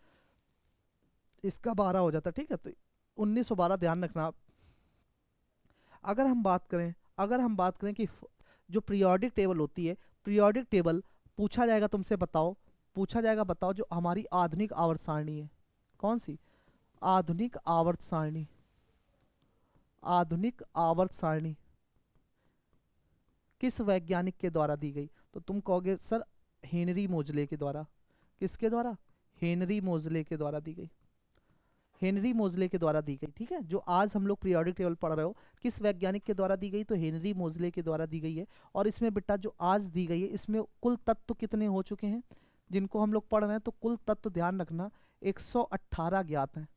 इसका 12 हो जाता है, ठीक है। तो 19 और 12 ध्यान रखना आप। अगर हम बात करें, अगर हम बात करें कि जो पीरियोडिक टेबल होती है, पीरियोडिक टेबल पूछा जाएगा तुमसे, बताओ पूछा जाएगा, बताओ जो हमारी आधुनिक आवर्त सारणी है कौन सी, आधुनिक आवर्त सारणी, आधुनिक आवर्त सारणी किस वैज्ञानिक के द्वारा दी गई, तो तुम कहोगे सर हेनरी मोजले के द्वारा, किसके द्वारा, हेनरी मोजले के द्वारा दी गई, हेनरी मोजले के द्वारा दी गई, ठीक है। जो आज हम लोग पीरियोडिक टेबल पढ़ रहे हो किस वैज्ञानिक के द्वारा दी गई, तो हेनरी मोजले के द्वारा दी गई है। और इसमें बेटा जो आज दी गई है इसमें कुल तत्व कितने हो चुके हैं जिनको हम लोग पढ़ रहे हैं, तो कुल तत्व ध्यान रखना 118 ज्ञात हैं,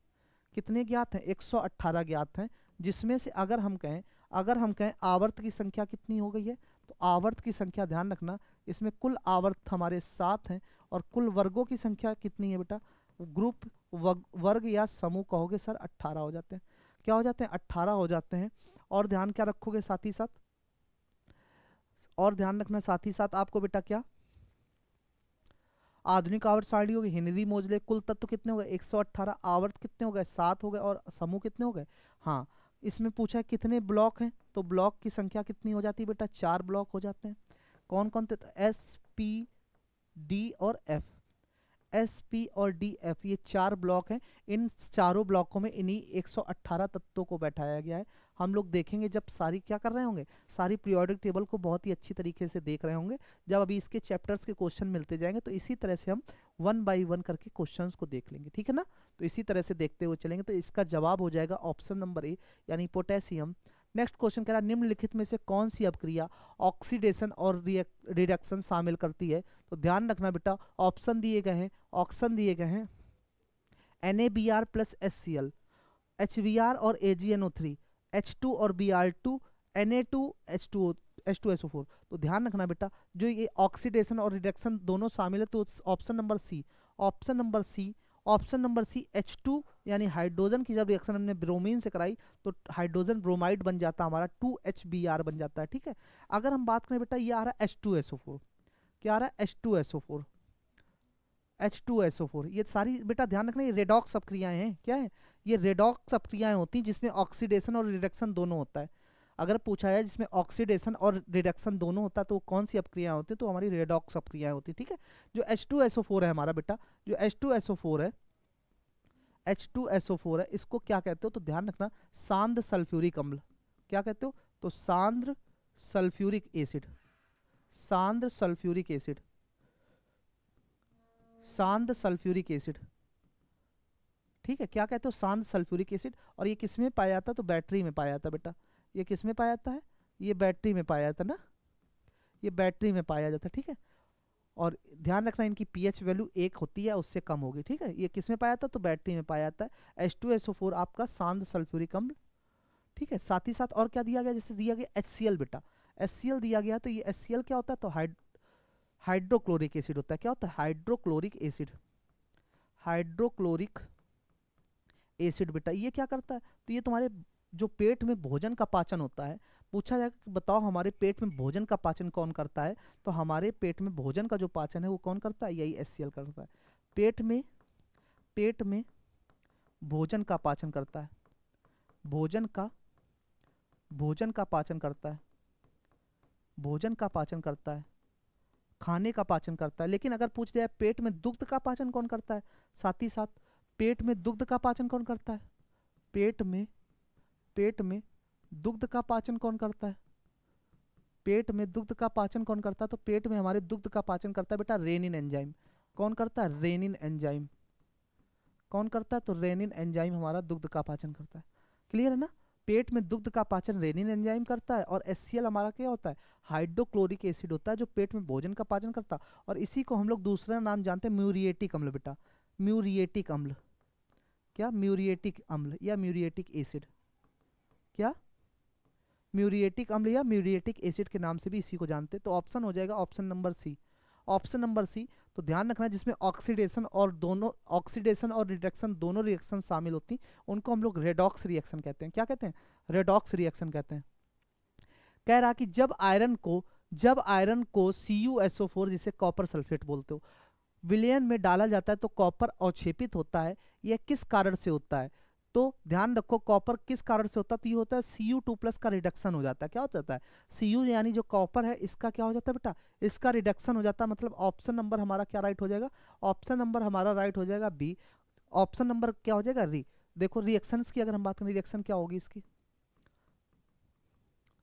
कितने ज्ञात हैं, 118 ज्ञात हैं। जिसमें से अगर हम कहें, अगर हम कहें आवर्त की संख्या कितनी हो गई है, तो आवर्त की संख्या ध्यान रखना इसमें कुल आवर्त हमारे 7 हैं। और कुल वर्गों की संख्या कितनी है बेटा, ग्रुप वर्ग या समूह कहोगे सर 18 हो जाते हैं, क्या हो जाते हैं 18 हो जाते हैं। और ध्यान क्या रखोगे साथ ही साथ, और ध्यान रखना साथ ही साथ आपको बेटा क्या, आधुनिक आवर्त सारणी होगी हेनरी मोजले, कुल तत्व कितने हो गए 118, आवर्त कितने हो गए 7 हो गए और समूह कितने हो गए, हाँ इसमें पूछा है कितने ब्लॉक हैं, तो ब्लॉक की संख्या कितनी हो जाती है बेटा 4 ब्लॉक हो जाते हैं। कौन कौन थे, तो एस पी डी और एफ, एस पी और डी एफ ये 4 ब्लॉक हैं। इन चारों ब्लॉकों में इन्हीं 118 तत्वों को बैठाया गया है। हम लोग देखेंगे जब सारी क्या कर रहे होंगे, सारी पीरियोडिक टेबल को बहुत ही अच्छी तरीके से देख रहे होंगे, जब अभी इसके चैप्टर्स के क्वेश्चन मिलते जाएंगे तो इसी तरह से हम 1 बाई 1 करके क्वेश्चंस को देख लेंगे, ठीक है ना। तो इसी तरह से देखते हुए चलेंगे। तो इसका जवाब हो जाएगा ऑप्शन नंबर ए यानी पोटेशियम। नेक्स्ट क्वेश्चन कह रहा है निम्नलिखित में से कौन सी अपक्रिया ऑक्सीडेशन और रिडक्शन शामिल करती है। तो ध्यान रखना बेटा, ऑप्शन दिए गए हैं, ऑप्शन दिए गए हैं NaBr प्लस HCl, HBr और AgNO3, H2 और Br2, Na2, H2O, H2SO4। तो ध्यान रखना बेटा, जो ये ऑक्सीडेशन और रिडक्शन दोनों शामिल है तो option number C, option number C, option number C H2 यानी हाइड्रोजन की जब रिएक्शन हमने ब्रोमीन से कराई तो हाइड्रोजन ब्रोमाइड बन जाता हमारा 2HBr बन जाता है। ठीक है, अगर हम बात करें बेटा, ये आ रहा है H2SO4, क्या आ रहा है H2SO4, H2SO4। ये सारी बेटा ध्यान रखना, ये रेडॉक्स अपक्रियाएं हैं। क्या है ये? रेडॉक्स अपक्रियाएं होती हैं जिसमें ऑक्सीडेशन और रिडक्शन दोनों होता है। अगर पूछा है जिसमें ऑक्सीडेशन और रिडक्शन दोनों होता है तो कौन सी अपक्रियाएं होती है, तो हमारी रेडॉक्स अपक्रियाएं होती है। ठीक है, जो H2SO4 है हमारा बेटा, जो H2SO4 है, H2SO4 है, इसको क्या कहते हो? तो ध्यान रखना, सांद्र सल्फ्यूरिक अम्ल। क्या कहते हो? तो सांद्र सल्फ्यूरिक एसिड, सांद्र सल्फ्यूरिक एसिड, सांद्र सल्फ्यूरिक एसिड। ठीक है, क्या कहते हो? सांद्र सल्फ्यूरिक एसिड। और ये किस में पाया जाता है? तो बैटरी में पाया जाता है बेटा। ये किस में पाया जाता है? ये बैटरी में पाया जाता है ना, ये बैटरी में पाया जाता है। ठीक है, और ध्यान रखना इनकी पीएच वैल्यू 1 होती है, उससे कम होगी। ठीक है, ये किस में पाया जाता है? तो बैटरी में पाया जाता है। H2SO4 आपका सांद्र सल्फ्यूरिक अम्ल। ठीक है, साथ ही साथ और क्या दिया गया? जैसे दिया गया HCl बेटा, HCl दिया गया, तो ये HCl क्या होता है? तो हाइड्रोक्लोरिक एसिड होता है। क्या होता है? हाइड्रोक्लोरिक एसिड, हाइड्रोक्लोरिक एसिड बेटा। ये क्या करता है? तो ये तुम्हारे जो पेट में भोजन का पाचन होता है, पूछा जाएगा कि बताओ हमारे पेट में भोजन का पाचन कौन करता है, तो हमारे पेट में भोजन का जो पाचन है वो कौन करता है? यही HCl करता है। पेट में भोजन का पाचन करता है, भोजन का पाचन करता है, भोजन का पाचन करता है, खाने का पाचन करता है। लेकिन अगर पूछ दिया पेट में दुग्ध का पाचन कौन करता है, साथ ही साथ पेट में दुग्ध का पाचन कौन करता है? पेट में दुग्ध का पाचन कौन करता है? पेट में दुग्ध का पाचन कौन करता है? तो पेट में हमारे दुग्ध का पाचन करता है बेटा रेनिन एंजाइम। कौन करता है? Renin enzyme. कौन करता है? तो रेनिन एंजाइम हमारा दुग्ध का पाचन करता है। क्लियर है ना? पेट में दुग्ध का पाचन रेनिन एंजाइम करता है, और HCl हमारा क्या होता है? हाइड्रोक्लोरिक एसिड होता है, जो पेट में भोजन का पाचन करता है। और इसी को हम लोग दूसरा नाम जानते हैं म्यूरिएटिक अम्ल बेटा, म्यूरिएटिक अम्ल। क्या? म्यूरिएटिक अम्ल या म्यूरिएटिक एसिड। क्या? म्यूरिएटिक अम्ल या म्यूरिएटिक एसिड के नाम से भी इसी को जानते हैं। तो ऑप्शन हो जाएगा option number C, option number C. तो ध्यान रखना, जिसमें ऑक्सीडेशन और रिडक्शन दोनों रिएक्शन शामिल होती, उनको हम लोग रेडॉक्स रिएक्शन कहते हैं। क्या कहते हैं? रेडॉक्स रिएक्शन कहते हैं। कह रहा कि जब आयरन को CuSO4 जिसे कॉपर सल्फेट बोलते हो, विलयन में डाला जाता है तो कॉपर अवक्षेपित होता है। यह किस कारण से होता है? तो ध्यान रखो, कॉपर किस कारण से होता है? तो ये होता है Cu2+ का रिडक्शन हो जाता है। क्या हो जाता है? Cu यानी जो कॉपर है इसका क्या हो जाता है बेटा? इसका रिडक्शन हो जाता है। मतलब ऑप्शन नंबर हमारा क्या राइट हो जाएगा? ऑप्शन नंबर हमारा राइट हो जाएगा बी। ऑप्शन नंबर क्या हो जाएगा? री। देखो रिएक्शंस की अगर हम बात करें, रिएक्शन क्या होगी इसकी,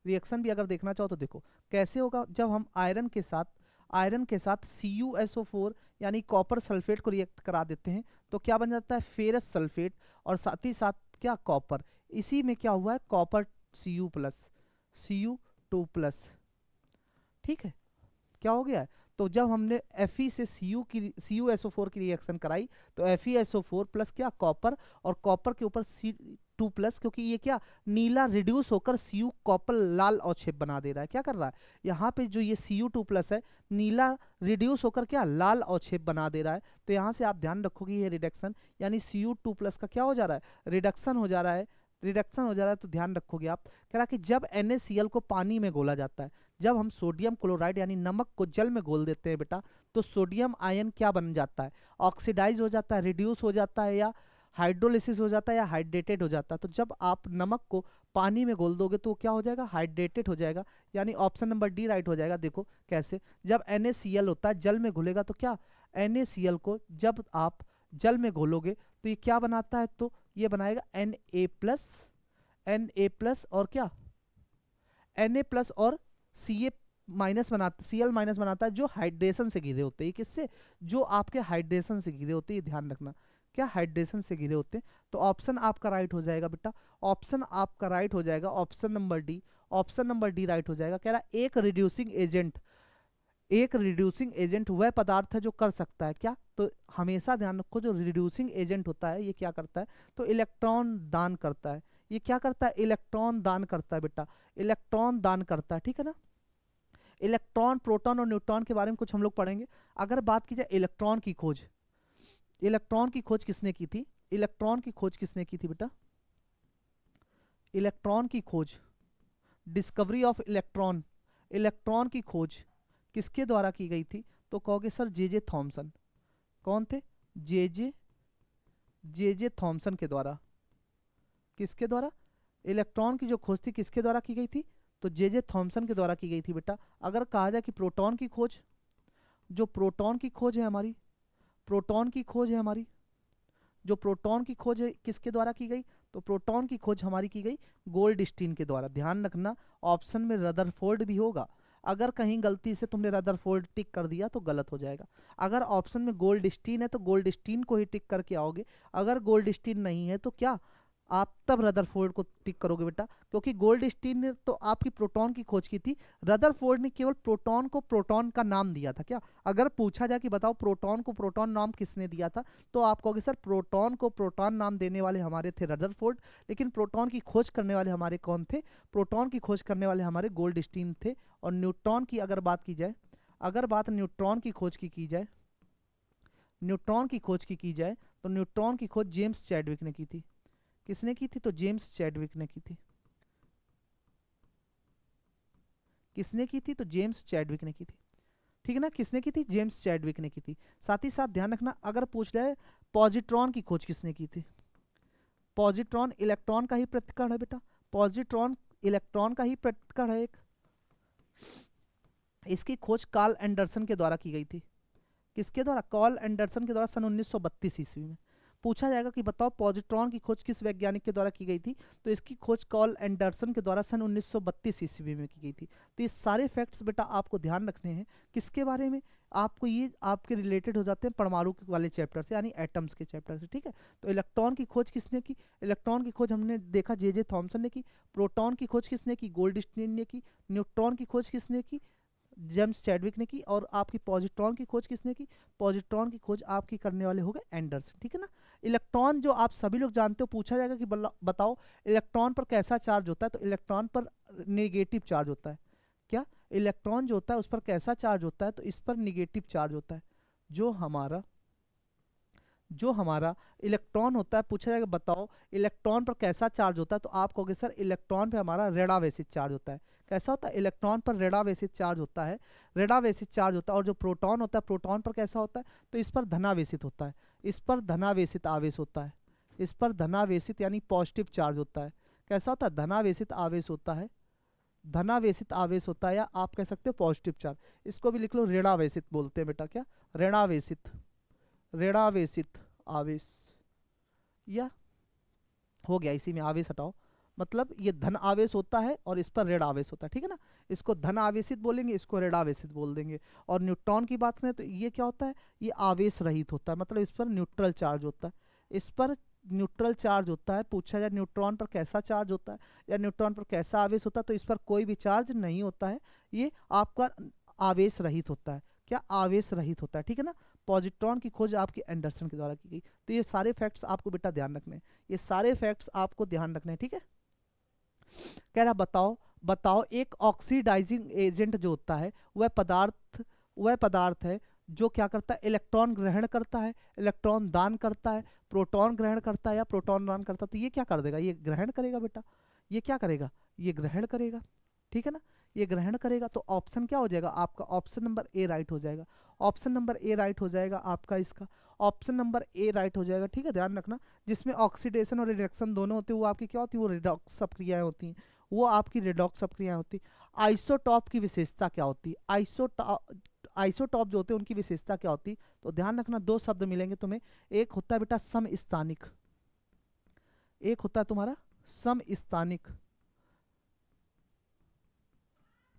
रिएक्शन भी अगर देखना चाहो तो देखो कैसे होगा। जब हम आयरन के साथ CuSO4 यानी कॉपर सल्फेट को रिएक्ट करा देते हैं तो क्या बन जाता है? फेरस सल्फेट, और साथ ही साथ क्या? कॉपर। इसी में क्या हुआ है? Copper Cu2+। ठीक है, क्या हो गया है? तो जब हमने Fe से CuSO4 की रिएक्शन कराई तो FeSO4 प्लस क्या? कॉपर, और कॉपर के ऊपर C2+, क्योंकि ये क्या? नीला रिड्यूस होकर Cu कॉपर लाल अवक्षेप बना दे रहा है। क्या कर रहा है? यहाँ पे जो ये Cu2+ है, नीला रिड्यूस होकर क्या? लाल अवक्षेप बना दे रहा है। तो यहाँ से आप ध्यान रखोगे ये रिडक्शन, यानी Cu2+ का क्या हो जा रहा है? रिडक्शन हो जा रहा है, रिडक्शन हो जा रहा है। तो ध्यान रखोगे आप। कह रहा कि जब NaCl को पानी में घोला जाता है, जब हम सोडियम क्लोराइड यानी नमक को जल में घोल देते हैं बेटा, तो सोडियम आयन क्या बन जाता है? ऑक्सीडाइज हो जाता है, रिड्यूस हो जाता है, या हाइड्रोलिसिस हो जाता है, या हाइड्रेटेड हो जाता है। तो जब आप नमक को पानी में घोल दोगे तो क्या हो जाएगा? हाइड्रेटेड हो जाएगा, यानी ऑप्शन नंबर डी राइट हो जाएगा। देखो कैसे, जब NaCl होता है जल में घुलेगा तो क्या? NaCl को जब आप जल में घोलोगे तो ये क्या बनाता है? तो ये बनाएगा Na+ और क्या? Na+ और Cl- बनाता है, जो हाइड्रेशन से घिरे होते हैं। किससे? जो आपके हाइड्रेशन से घिरे होते हैं, ध्यान रखना। क्या हाइड्रेशन से घिरे होते हैं। तो ऑप्शन आपका राइट हो जाएगा बेटा, ऑप्शन आपका राइट हो जाएगा, option number D. Option number D right हो जाएगा। कह रहा है एक रिड्यूसिंग एजेंट, एक रिड्यूसिंग एजेंट वह पदार्थ है जो कर सकता है क्या। तो हमेशा ध्यान रखो जो रिड्यूसिंग एजेंट होता है ये क्या करता है, तो इलेक्ट्रॉन दान करता है। ये क्या करता है, इलेक्ट्रॉन दान करता है बेटा, इलेक्ट्रॉन दान करता है, ठीक है ना। इलेक्ट्रॉन, प्रोटॉन और न्यूट्रॉन के बारे में कुछ हम लोग पढ़ेंगे। अगर बात की जाए इलेक्ट्रॉन की खोज, इलेक्ट्रॉन की खोज किसने की थी, इलेक्ट्रॉन की खोज किसने की थी बेटा, इलेक्ट्रॉन की खोज, डिस्कवरी ऑफ इलेक्ट्रॉन, इलेक्ट्रॉन की खोज किसके द्वारा की गई थी, तो कहोगे सर जे जे थॉमसन। कौन थे, जे जे थॉमसन के द्वारा। किसके द्वारा, इलेक्ट्रॉन की जो खोज थी किसके द्वारा की गई थी, तो जे जे थॉमसन के द्वारा की गई थी बेटा। अगर कहा जाए कि प्रोटॉन की खोज, जो प्रोटॉन की खोज है हमारी, प्रोटॉन की खोज है हमारी, जो प्रोटॉन की खोज है किसके द्वारा की गई, तो प्रोटॉन की खोज हमारी की गई गोल्डस्टीन के द्वारा। ध्यान रखना ऑप्शन में रदरफोर्ड भी होगा, अगर कहीं गलती से तुमने रदरफोर्ड टिक कर दिया तो गलत हो जाएगा। अगर ऑप्शन में गोल्डस्टीन है तो गोल्डस्टीन को ही टिक करके आओगे, अगर गोल्डस्टीन नहीं है तो क्या आप तब रदरफोर्ड को टिक करोगे बेटा, क्योंकि गोल्डस्टीन ने तो आपकी प्रोटॉन की खोज की थी, रदरफोर्ड ने केवल प्रोटॉन को प्रोटॉन का नाम दिया था। क्या अगर पूछा जाए कि बताओ प्रोटॉन को प्रोटॉन नाम किसने दिया था, तो आप कहोगे सर प्रोटॉन को प्रोटॉन नाम देने वाले हमारे थे रदरफोर्ड, लेकिन प्रोटॉन की खोज करने वाले हमारे कौन थे, प्रोटॉन की खोज करने वाले हमारे गोल्डस्टीन थे। और न्यूट्रॉन की अगर बात की जाए, अगर बात न्यूट्रॉन की खोज की जाए, न्यूट्रॉन की खोज की जाए तो न्यूट्रॉन की खोज जेम्स चैडविक ने की थी। किसने की थी, तो जेम्स चैडविक ने की थी। किसने की थी, तो जेम्स चैडविक ने की थी, ठीक है ना। किसने की थी, जेम्स चैडविक ने की थी। साथ ही साथ ध्यान रखना अगर पूछ रहे पॉजिट्रॉन की खोज किसने की थी, पॉजिट्रॉन इलेक्ट्रॉन का ही प्रतिकरण है बेटा, पॉजिट्रॉन इलेक्ट्रॉन का ही प्रतिकरण है एक। इसकी खोज कार्ल एंडरसन के द्वारा की गई थी। किसके द्वारा, कार्ल एंडरसन के द्वारा सन 1932 ईस्वी में। पूछा जाएगा कि बताओ पॉजिट्रॉन की खोज किस वैज्ञानिक के द्वारा की गई थी, तो इसकी खोज कार्ल एंडरसन के द्वारा सन 1932 ईस्वी में की गई थी। तो ये सारे फैक्ट्स बेटा आपको ध्यान रखने हैं, किसके बारे में, आपको ये आपके रिलेटेड हो जाते हैं परमाणु वाले चैप्टर से, यानी एटम्स के चैप्टर से, ठीक है। तो इलेक्ट्रॉन की खोज किसने की, इलेक्ट्रॉन की खोज हमने देखा जे जे थॉमसन ने की। प्रोटॉन की खोज किसने की, गोल्डस्टीन ने की। न्यूट्रॉन की खोज किसने की, जेम्स चैडविक ने की। और आपकी पॉजिट्रॉन की खोज किसने की, पॉजिट्रॉन की खोज आपकी करने वाले हो गए एंडरसन, ठीक है ना। इलेक्ट्रॉन जो आप सभी लोग जानते हो, पूछा जाएगा कि बताओ इलेक्ट्रॉन पर कैसा चार्ज होता है, तो इलेक्ट्रॉन पर नेगेटिव चार्ज होता है। क्या, इलेक्ट्रॉन जो होता है उस पर कैसा चार्ज होता है, तो इस पर निगेटिव चार्ज होता है। जो हमारा जो हमारा इलेक्ट्रॉन होता है, पूछा जाएगा बताओ इलेक्ट्रॉन पर कैसा चार्ज होता है, तो आप कहोगे सर इलेक्ट्रॉन पे हमारा ऋणावेशित चार्ज होता है। कैसा होता है, इलेक्ट्रॉन पर ऋणावेशित चार्ज होता है, ऋणावेशित चार्ज होता है। और जो प्रोटॉन होता है, प्रोटॉन पर कैसा होता है, तो इस पर धनावेशित होता है, इस पर धनावेशित आवेश होता है, इस पर धनावेशित यानी पॉजिटिव चार्ज होता है। कैसा होता है, धनावेशित आवेश होता है, धनावेशित आवेश होता है, या आप कह सकते हो पॉजिटिव चार्ज। इसको भी लिख लो, ऋणावेशित बोलते हैं बेटा, क्या, ऋणावेशित, ऋणावेशित आवेश, या हो गया इसी में आवेश हटाओ, मतलब ये धन आवेश होता है और इस पर ऋण आवेश होता है, ठीक है ना। इसको धन आवेशित बोलेंगे, इसको ऋण आवेशित बोल देंगे। और न्यूट्रॉन की बात करें तो ये क्या होता है, ये आवेश रहित होता है, मतलब इस पर न्यूट्रल चार्ज होता है, इस पर न्यूट्रल चार्ज होता है। पूछा जाए न्यूट्रॉन पर कैसा चार्ज होता है या न्यूट्रॉन पर कैसा आवेश होता है, तो इस पर कोई भी चार्ज नहीं होता है, ये आपका आवेश रहित होता है। क्या, आवेश रहित होता है, ठीक है ना। पॉजिट्रॉन की खोज आपकी एंडरसन के द्वारा की गई। तो ये सारे फैक्ट्स आपको बेटा ध्यान रखने हैं, ये सारे फैक्ट्स आपको ध्यान रखने हैं, ठीक है। कह रहा बताओ, बताओ एक ऑक्सीडाइजिंग एजेंट जो होता है वह पदार्थ है जो क्या करता है, इलेक्ट्रॉन ग्रहण करता है, इलेक्ट्रॉन दान करता है, प्रोटॉन ग्रहण करता है या प्रोटॉन दान करता है। तो ये क्या कर देगा, ये ग्रहण करेगा बेटा, ये क्या करेगा, ये ग्रहण करेगा, ठीक है ना, ये ग्रहण करेगा। तो ऑप्शन क्या हो जाएगा आपका, ऑप्शन नंबर ए राइट हो जाएगा, ऑप्शन नंबर ए राइट हो जाएगा आपका, इसका ऑप्शन नंबर ए राइट हो जाएगा, ठीक है। ध्यान रखना जिसमें ऑक्सीडेशन और रिडक्शन दोनों होते हैं वो आपकी क्या होती है, वो रिडॉक्स अपक्रियाएं होती हैं, वो आपकी रिडॉक्स अपक्रियाएं होती हैं। आइसोटॉप की विशेषता क्या होती है, आइसोटॉप जो होते हैं उनकी विशेषता क्या होती है, तो ध्यान रखना दो शब्द मिलेंगे तुम्हें, एक होता है बेटा समस्थानिक, एक होता है तुम्हारा समस्थानिक,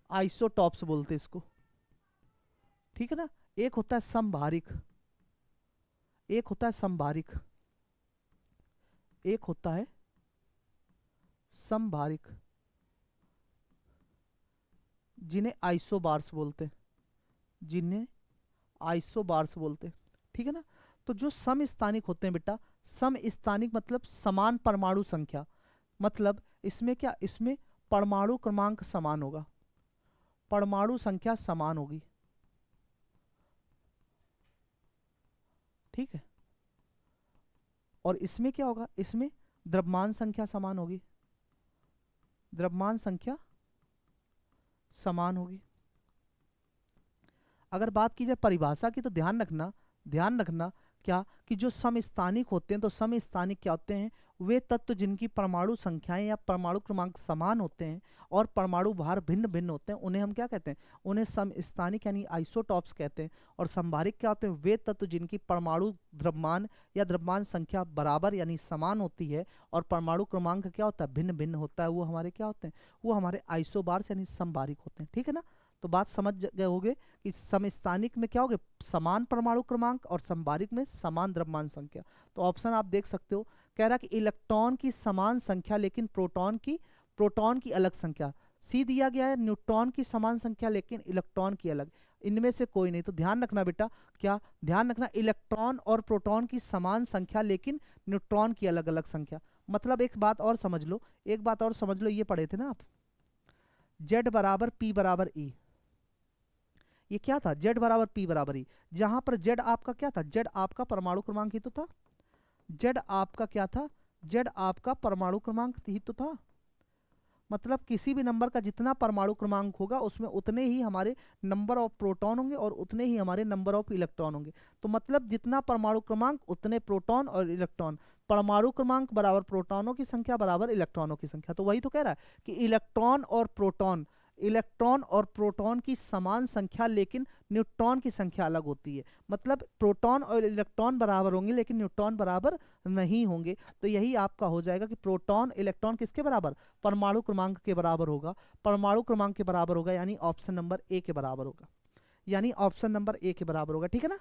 आइसोटॉप्स बोलते हैं इसको, ठीक है ना। एक होता है समभारिक, एक होता है समभारिक, एक होता है समभारिक, जिन्हें आइसोबार्स बोलते हैं, जिन्हें आइसोबार्स बोलते हैं, ठीक है ना। तो जो समस्थानिक होते हैं बेटा, समस्थानिक मतलब समान परमाणु संख्या, मतलब इसमें क्या, इसमें परमाणु क्रमांक समान होगा, परमाणु संख्या समान होगी, ठीक है। और इसमें क्या होगा, इसमें द्रव्यमान संख्या समान होगी, द्रव्यमान संख्या समान होगी। अगर बात की जाए परिभाषा की तो ध्यान रखना, ध्यान रखना क्या कि जो समस्थानिक होते हैं, तो समस्थानिक क्या होते हैं, वे तत्व जिनकी परमाणु संख्याएं या परमाणु क्रमांक समान होते हैं और परमाणु भार भिन्न भिन्न होते हैं, उन्हें हम क्या कहते हैं, उन्हें समस्थानिक यानी आइसोटॉप्स कहते हैं। और संभारिक क्या होते हैं, वे तत्व जिनकी परमाणु द्रव्यमान या द्रव्यमान संख्या बराबर यानी समान होती है और परमाणु क्रमांक क्या होता है, भिन्न भिन्न होता है, वो हमारे क्या होते हैं, वो हमारे आइसोबार्स यानी संभारिक होते हैं, ठीक है ना। तो बात समझ गए होगे कि समस्थानिक में क्या होगा, समान परमाणु क्रमांक, और संभारिक में समान द्रव्यमान संख्या। तो ऑप्शन आप देख सकते हो, कह रहा कि इलेक्ट्रॉन की समान संख्या लेकिन प्रोटॉन की अलग संख्या। सी दिया गया है न्यूट्रॉन की समान संख्या लेकिन इलेक्ट्रॉन की अलग, इनमें से कोई नहीं। तो ध्यान रखना बेटा, क्या ध्यान रखना, इलेक्ट्रॉन और प्रोटॉन की समान संख्या लेकिन न्यूट्रॉन की अलग अलग संख्या। मतलब एक बात और समझ लो, एक बात और समझ लो, ये पढ़े थे ना आप, Z बराबर P बराबर E, ये क्या था, Z बराबर P बराबर E, जहां पर Z आपका क्या था, Z आपका परमाणु क्रमांक ही तो था, Z आपका क्या था, Z आपका परमाणु क्रमांक ही तो था। मतलब किसी भी नंबर का जितना परमाणु क्रमांक होगा उसमें उतने ही हमारे नंबर ऑफ प्रोटॉन होंगे और उतने ही हमारे नंबर ऑफ इलेक्ट्रॉन होंगे। तो मतलब जितना परमाणु क्रमांक उतने प्रोटॉन और इलेक्ट्रॉन, परमाणु क्रमांक बराबर प्रोटॉनों की संख्या बराबर इलेक्ट्रॉनों की संख्या। तो वही तो कह रहा है कि इलेक्ट्रॉन और प्रोटॉन की समान संख्या लेकिन न्यूट्रॉन की संख्या अलग होती है। मतलब प्रोटॉन और इलेक्ट्रॉन बराबर होंगे लेकिन न्यूट्रॉन बराबर नहीं होंगे। तो यही आपका हो जाएगा कि प्रोटॉन इलेक्ट्रॉन किसके बराबर, परमाणु क्रमांक के बराबर होगा, परमाणु क्रमांक के बराबर होगा, यानी ऑप्शन नंबर ए के बराबर होगा, यानी ऑप्शन नंबर ए के बराबर होगा, ठीक है ना।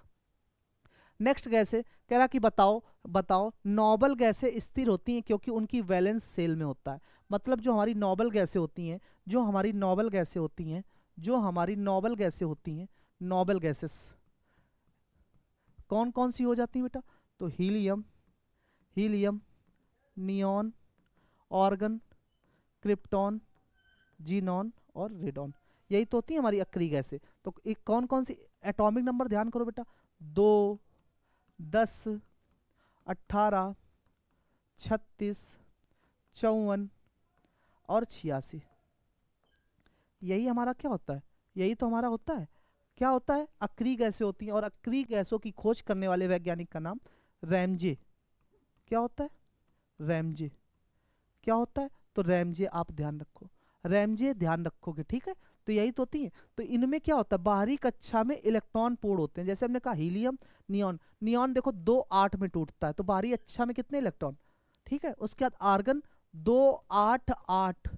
नेक्स्ट गैस है, कह रहा कि बताओ नोबल गैसें स्थिर होती हैं क्योंकि उनकी वैलेंस सेल में होता है। मतलब जो हमारी नोबल गैसें होती हैं, जो हमारी नोबल गैसें होती हैं, जो हमारी नोबल गैसें होती हैं, नोबल गैसेस कौन कौन सी हो जाती हैं बेटा, तो helium, neon, argon, krypton, xenon और रेडॉन, यही तो होती है हमारी अक्रिय गैसें। तो एक कौन कौन सी, एटॉमिक नंबर ध्यान करो बेटा, 2, 10, 18, 36, 54 और 86, यही हमारा क्या होता है, यही तो हमारा होता है, क्या होता है, अक्रिय गैसें होती हैं। और अक्रिय गैसों की खोज करने वाले वैज्ञानिक का नाम रैमजे, क्या होता है, रैमजे, क्या होता है, तो रैमजे आप ध्यान रखो, रैमजे ध्यान रखोगे, ठीक है। तो यही तो होती है। तो इनमें क्या होता है, बाहरी कक्षा में इलेक्ट्रॉन पूर्ण होते हैं, जैसे हमने कहा हीलियम, नियॉन देखो 2, 8 में टूटता है, तो बाहरी कक्षा में कितने इलेक्ट्रॉन, ठीक है। उसके बाद आर्गन 2, 8, 8,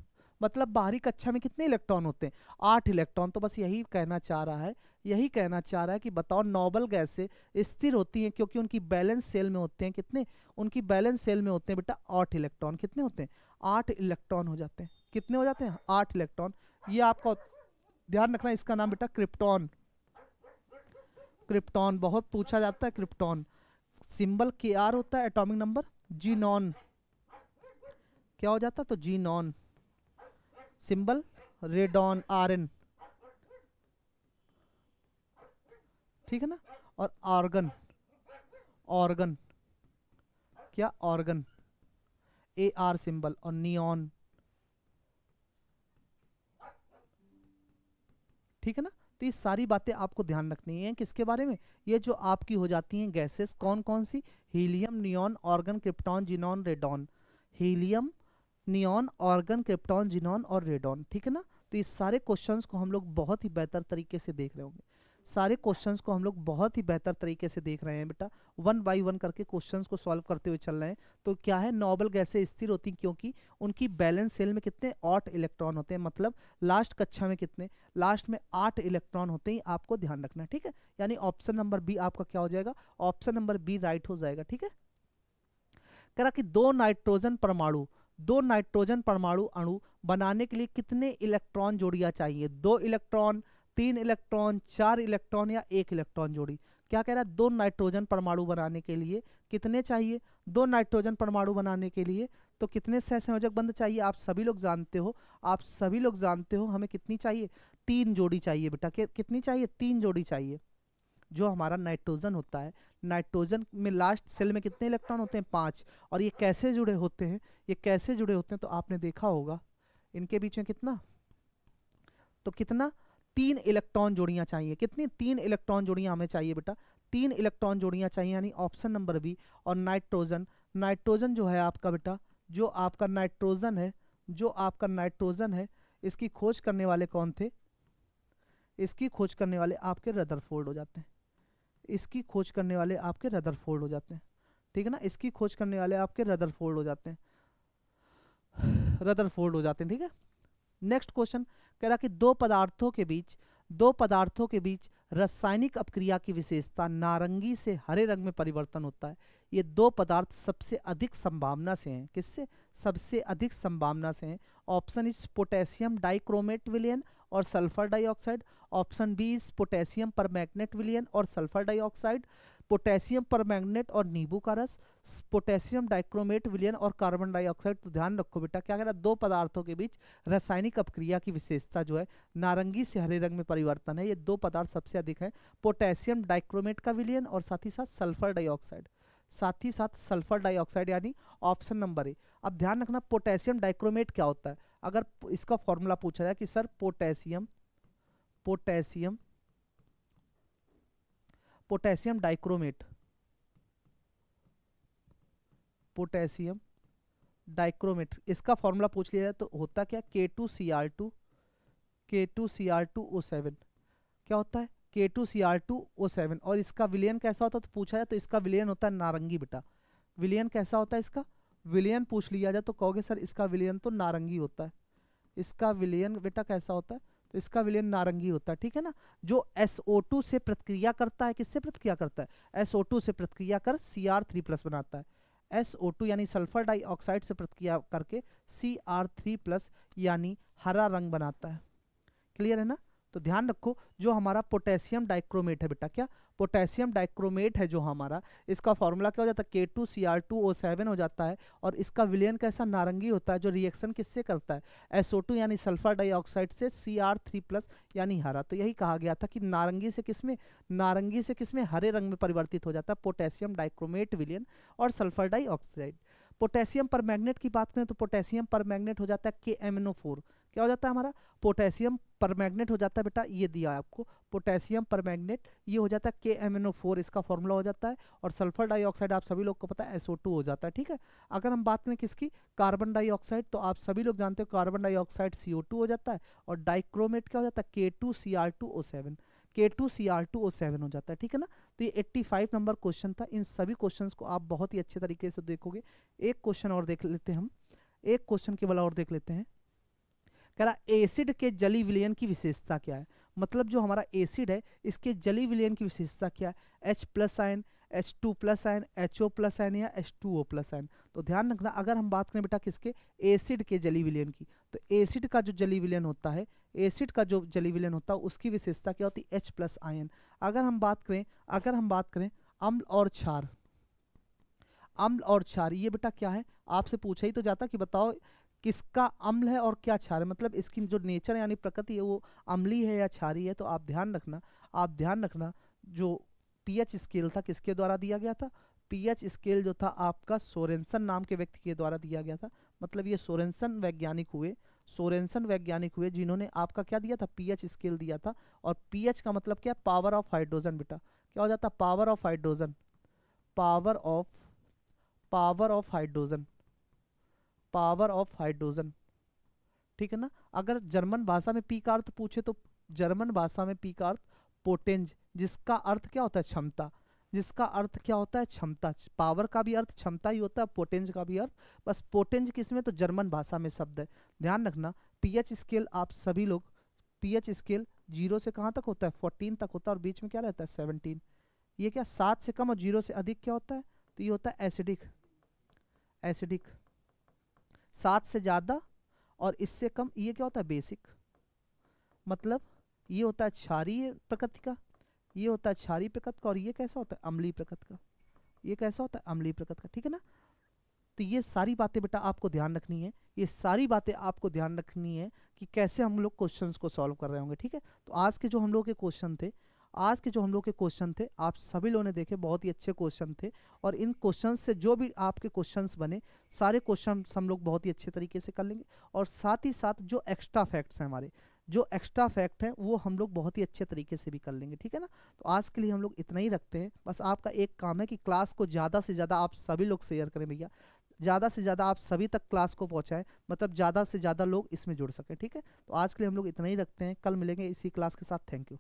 मतलब बाहरी कक्षा में कितने इलेक्ट्रॉन होते हैं, 8 इलेक्ट्रॉन। तो बस यही कहना चाह रहा है, यही कहना चाह रहा है कि बताओ नोबल गैसें स्थिर होती हैं क्योंकि उनकी बैलेंस सेल में होते हैं कितने, उनकी बैलेंस सेल में होते हैं बेटा 8 इलेक्ट्रॉन, कितने होते हैं, 8 इलेक्ट्रॉन हो जाते हैं, कितने हो जाते हैं, 8 इलेक्ट्रॉन। ये आपका ध्यान रखना, इसका नाम बेटा क्रिप्टॉन, क्रिप्टॉन बहुत पूछा जाता है, क्रिप्टॉन सिंबल Kr होता है, एटॉमिक नंबर, जीनॉन क्या हो जाता है, तो जीनॉन, सिंबल रेडॉन, Rn, ठीक है ना। और ऑर्गन क्या, ऑर्गन Ar सिंबल, और नियॉन, ठीक है ना। तो ये सारी बातें आपको ध्यान रखनी है किसके बारे में, ये जो आपकी हो जाती हैं गैसेस कौन कौन सी, helium, neon, argon, krypton, xenon, radon, helium, neon, argon, krypton, xenon और रेडॉन, ठीक है ना। तो ये सारे क्वेश्चंस को हम लोग बहुत ही बेहतर तरीके से देख रहे होंगे, सारे क्वेश्चंस को हम लोग बहुत ही बेहतर तरीके से देख रहे हैं बेटा, 1 बाय 1 करके क्वेश्चंस को सॉल्व करते हुए चल रहे हैं। तो क्या है, नोबल गैसें स्थिर होती हैं क्योंकि उनकी बैलेंस सेल में कितने 8 इलेक्ट्रॉन होते हैं, मतलब लास्ट कक्षा में कितने, लास्ट में 8 इलेक्ट्रॉन होते हैं, आपको ध्यान रखना है, ठीक है। यानी ऑप्शन नंबर बी आपका क्या हो जाएगा, ऑप्शन नंबर बी राइट हो जाएगा, ठीक है। कह रहा कि दो नाइट्रोजन परमाणु अणु बनाने के लिए कितने इलेक्ट्रॉन जोड़ियां चाहिए? 2 इलेक्ट्रॉन, 3 इलेक्ट्रॉन, 4 इलेक्ट्रॉन या 1 इलेक्ट्रॉन जोड़ी? क्या कह रहा है? 2 नाइट्रोजन परमाणु बनाने के लिए कितने चाहिए? 2 नाइट्रोजन परमाणु बनाने के लिए तो कितने सहसंयोजक बंध चाहिए? आप सभी लोग जानते हो, हमें कितनी चाहिए? 3 जोड़ी चाहिए बेटा। कितनी चाहिए? 3 जोड़ी चाहिए। जो हमारा नाइट्रोजन होता है, नाइट्रोजन में लास्ट सेल में कितने इलेक्ट्रॉन होते हैं? 5। और ये कैसे जुड़े होते हैं? तो आपने देखा होगा इनके बीच में कितना, तो कितना 3 इलेक्ट्रॉन जोड़ियां चाहिए। कितनी? 3 इलेक्ट्रॉन जोड़ियां हमें चाहिए बेटा। 3 इलेक्ट्रॉन जोड़ियां चाहिए, यानी ऑप्शन नंबर बी। और नाइट्रोजन जो है आपका बेटा, जो आपका नाइट्रोजन है, इसकी खोज करने वाले कौन थे? इसकी खोज करने वाले आपके रदरफोर्ड हो जाते हैं। ठीक है ना, इसकी खोज करने वाले आपके रदरफोर्ड हो जाते हैं। ठीक है। नेक्स्ट क्वेश्चन कह रहा कि दो पदार्थों के बीच रासायनिक अपक्रिया की विशेषता नारंगी से हरे रंग में परिवर्तन होता है। ये दो पदार्थ सबसे अधिक संभावना से हैं। किससे? सबसे अधिक संभावना से हैं। ऑप्शन इज पोटेशियम डाइक्रोमेट विलयन और sulphur dioxide. Option B is potassium permanganate विलयन और सल्फर डाइऑक्साइड। पोटेशियम परमैंगनेट और नींबू का रस। पोटेशियम डाइक्रोमेट विलयन और कार्बन डाइऑक्साइड। तो ध्यान रखो बेटा, क्या कह रहा है? दो पदार्थों के बीच रासायनिक अपक्रिया की विशेषता जो है नारंगी से हरे रंग में परिवर्तन है। ये दो पदार्थ सबसे अधिक है, पोटेशियम डाइक्रोमेट का विलयन और साथ ही साथ सल्फर डाइऑक्साइड, यानी ऑप्शन नंबर ए। अब ध्यान रखना, पोटेशियम डाइक्रोमेट क्या होता है? अगर इसका फॉर्मूला पूछा जाए कि सर पोटेशियम डाइक्रोमेट, इसका फॉर्मूला पूछ लिया जाए तो होता क्या? K2Cr2O7। क्या होता है? K2Cr2O7। और इसका विलयन कैसा होता है तो पूछा जाए तो इसका विलयन होता है नारंगी बेटा। विलयन कैसा होता है इसका? विलयन पूछ लिया जाए तो कहोगे सर इसका विलयन तो नारंगी होता है। इसका विलयन बेटा कैसा होता है? तो इसका विलयन नारंगी होता है। ठीक है ना। जो SO2 से प्रतिक्रिया करता है, किससे प्रतिक्रिया करता है? SO2 से प्रतिक्रिया कर Cr3+ बनाता है। SO2 यानी सल्फर डाइऑक्साइड से प्रतिक्रिया करके Cr3+ यानी हरा रंग बनाता है। क्लियर है ना। तो ध्यान रखो, जो हमारा पोटेशियम डाइक्रोमेट है बेटा, क्या पोटेशियम डाइक्रोमेट है जो हमारा, इसका फॉर्मूला क्या हो जाता है? K2Cr2O7 हो जाता है। और इसका विलयन कैसा? नारंगी होता है। जो रिएक्शन किससे करता है? SO2 यानी सल्फर डाइऑक्साइड से Cr3+ यानी हरा। तो यही कहा गया था कि नारंगी से किसमें हरे रंग में परिवर्तित हो जाता है, पोटेशियम डाइक्रोमेट विलयन और सल्फर डाइऑक्साइड। पोटेशियम परमैंगनेट की बात करें तो पोटेशियम परमैंगनेट हो जाता है KMnO4। क्या हो जाता है हमारा? पोटेशियम परमैंगनेट हो जाता है बेटा, ये दिया है आपको, पोटेशियम परमैंगनेट, ये हो जाता है KMnO4, इसका फॉर्मूला हो जाता है। और सल्फर डाइऑक्साइड आप सभी लोग को पता है SO2 हो जाता है। ठीक है। अगर हम बात करें किसकी? कार्बन डाइऑक्साइड, तो आप सभी लोग जानते हो कार्बन डाइऑक्साइड CO2 हो जाता है। और डाइक्रोमेट क्या हो जाता है? K2Cr2O7 हो जाता है। ठीक है ना। तो ये 85 नंबर क्वेश्चन था। इन सभी क्वेश्चंस को आप बहुत ही अच्छे तरीके से देखोगे। एक क्वेश्चन और देख लेते हैं हम, एक क्वेश्चन केवल और देख लेते हैं। कह रहा एसिड के जली विलयन की विशेषता क्या है? मतलब जो हमारा एसिड है इसके जली विलयन की विशेषता क्या है? H+ ion, H2+ ion, HO+ ion या H2O+ आयन। तो ध्यान रखना, अगर हम बात करें बेटा किसके? एसिड के जली विलयन की, तो एसिड का जो जली विलयन होता है, उसकी विशेषता क्या होती है? H+ ion. अगर हम बात करें अम्ल और क्षार, ये बेटा क्या है? आपसे पूछा ही तो जाता कि बताओ किसका अम्ल है और क्या क्षार है, मतलब इसकी जो नेचर यानी प्रकृति है वो अम्लीय है या क्षारीय है। तो आप ध्यान रखना जो पीएच स्केल था किसके द्वारा दिया गया था? पीएच स्केल जो था आपका सोरेनसन नाम के व्यक्ति के द्वारा दिया गया था। मतलब ये सोरेनसन वैज्ञानिक हुए जिन्होंने आपका क्या दिया था? पीएच स्केल दिया था। और पीएच का मतलब क्या? पावर ऑफ हाइड्रोजन बेटा। क्या हो जाता? Power of hydrogen, power of hydrogen. ठीक है ना। अगर जर्मन भाषा में पी का अर्थ पूछे तो जर्मन भाषा में पी का अर्थ पोटेंज, जिसका अर्थ क्या होता है? क्षमता। पावर का भी अर्थ क्षमता ही होता है, पोटेंज का भी अर्थ, बस पोटेंज किसमें? तो जर्मन भाषा में शब्द है। ध्यान रखना, पीएच स्केल आप सभी लोग, पीएच स्केल 0 से कहाँ तक होता है? 14 तक होता है। और बीच में क्या रहता है? 17। ये क्या 7 से कम और 0 से अधिक क्या होता है? तो ये होता है एसिडिक। एसिडिक, 7 से ज़्यादा और इससे कम, ये क्या होता है बेसिक। मतलब ये होता है क्षारीय प्रकृति का, ये होता है क्षारीय प्रकृति का, और ये कैसा होता है अम्लीय प्रकृति का, ये कैसा होता है अम्लीय प्रकृति का, ठीक है ना। तो ये सारी बातें बेटा आपको ध्यान रखनी है, ये सारी बातें आपको ध्यान रखनी है कि कैसे हम लोग क्वेश्चंस को सॉल्व कर रहे होंगे, ठीक है। तो आज के जो हम लोग के क्वेश्चन थे, आज के जो हम लोग के क्वेश्चन थे आप सभी लोगों ने देखे, बहुत ही अच्छे क्वेश्चन थे। और इन क्वेश्चन से जो भी आपके क्वेश्चंस बने, सारे क्वेश्चन हम लोग बहुत ही अच्छे तरीके से कर लेंगे। और साथ ही साथ जो एक्स्ट्रा फैक्ट्स हैं हमारे, जो एक्स्ट्रा फैक्ट हैं वो हम लोग बहुत ही अच्छे तरीके से भी कर लेंगे, ठीक है ना। तो आज के लिए हम लोग इतना ही रखते हैं। बस आपका एक काम है कि क्लास को ज़्यादा से ज़्यादा आप सभी लोग शेयर करें भैया, ज़्यादा से ज़्यादा आप सभी तक क्लास को पहुँचाएं, मतलब ज़्यादा से ज़्यादा लोग इसमें जुड़ सकें, ठीक है। तो आज के लिए हम लोग इतना ही रखते हैं, कल मिलेंगे इसी क्लास के साथ। Thank you.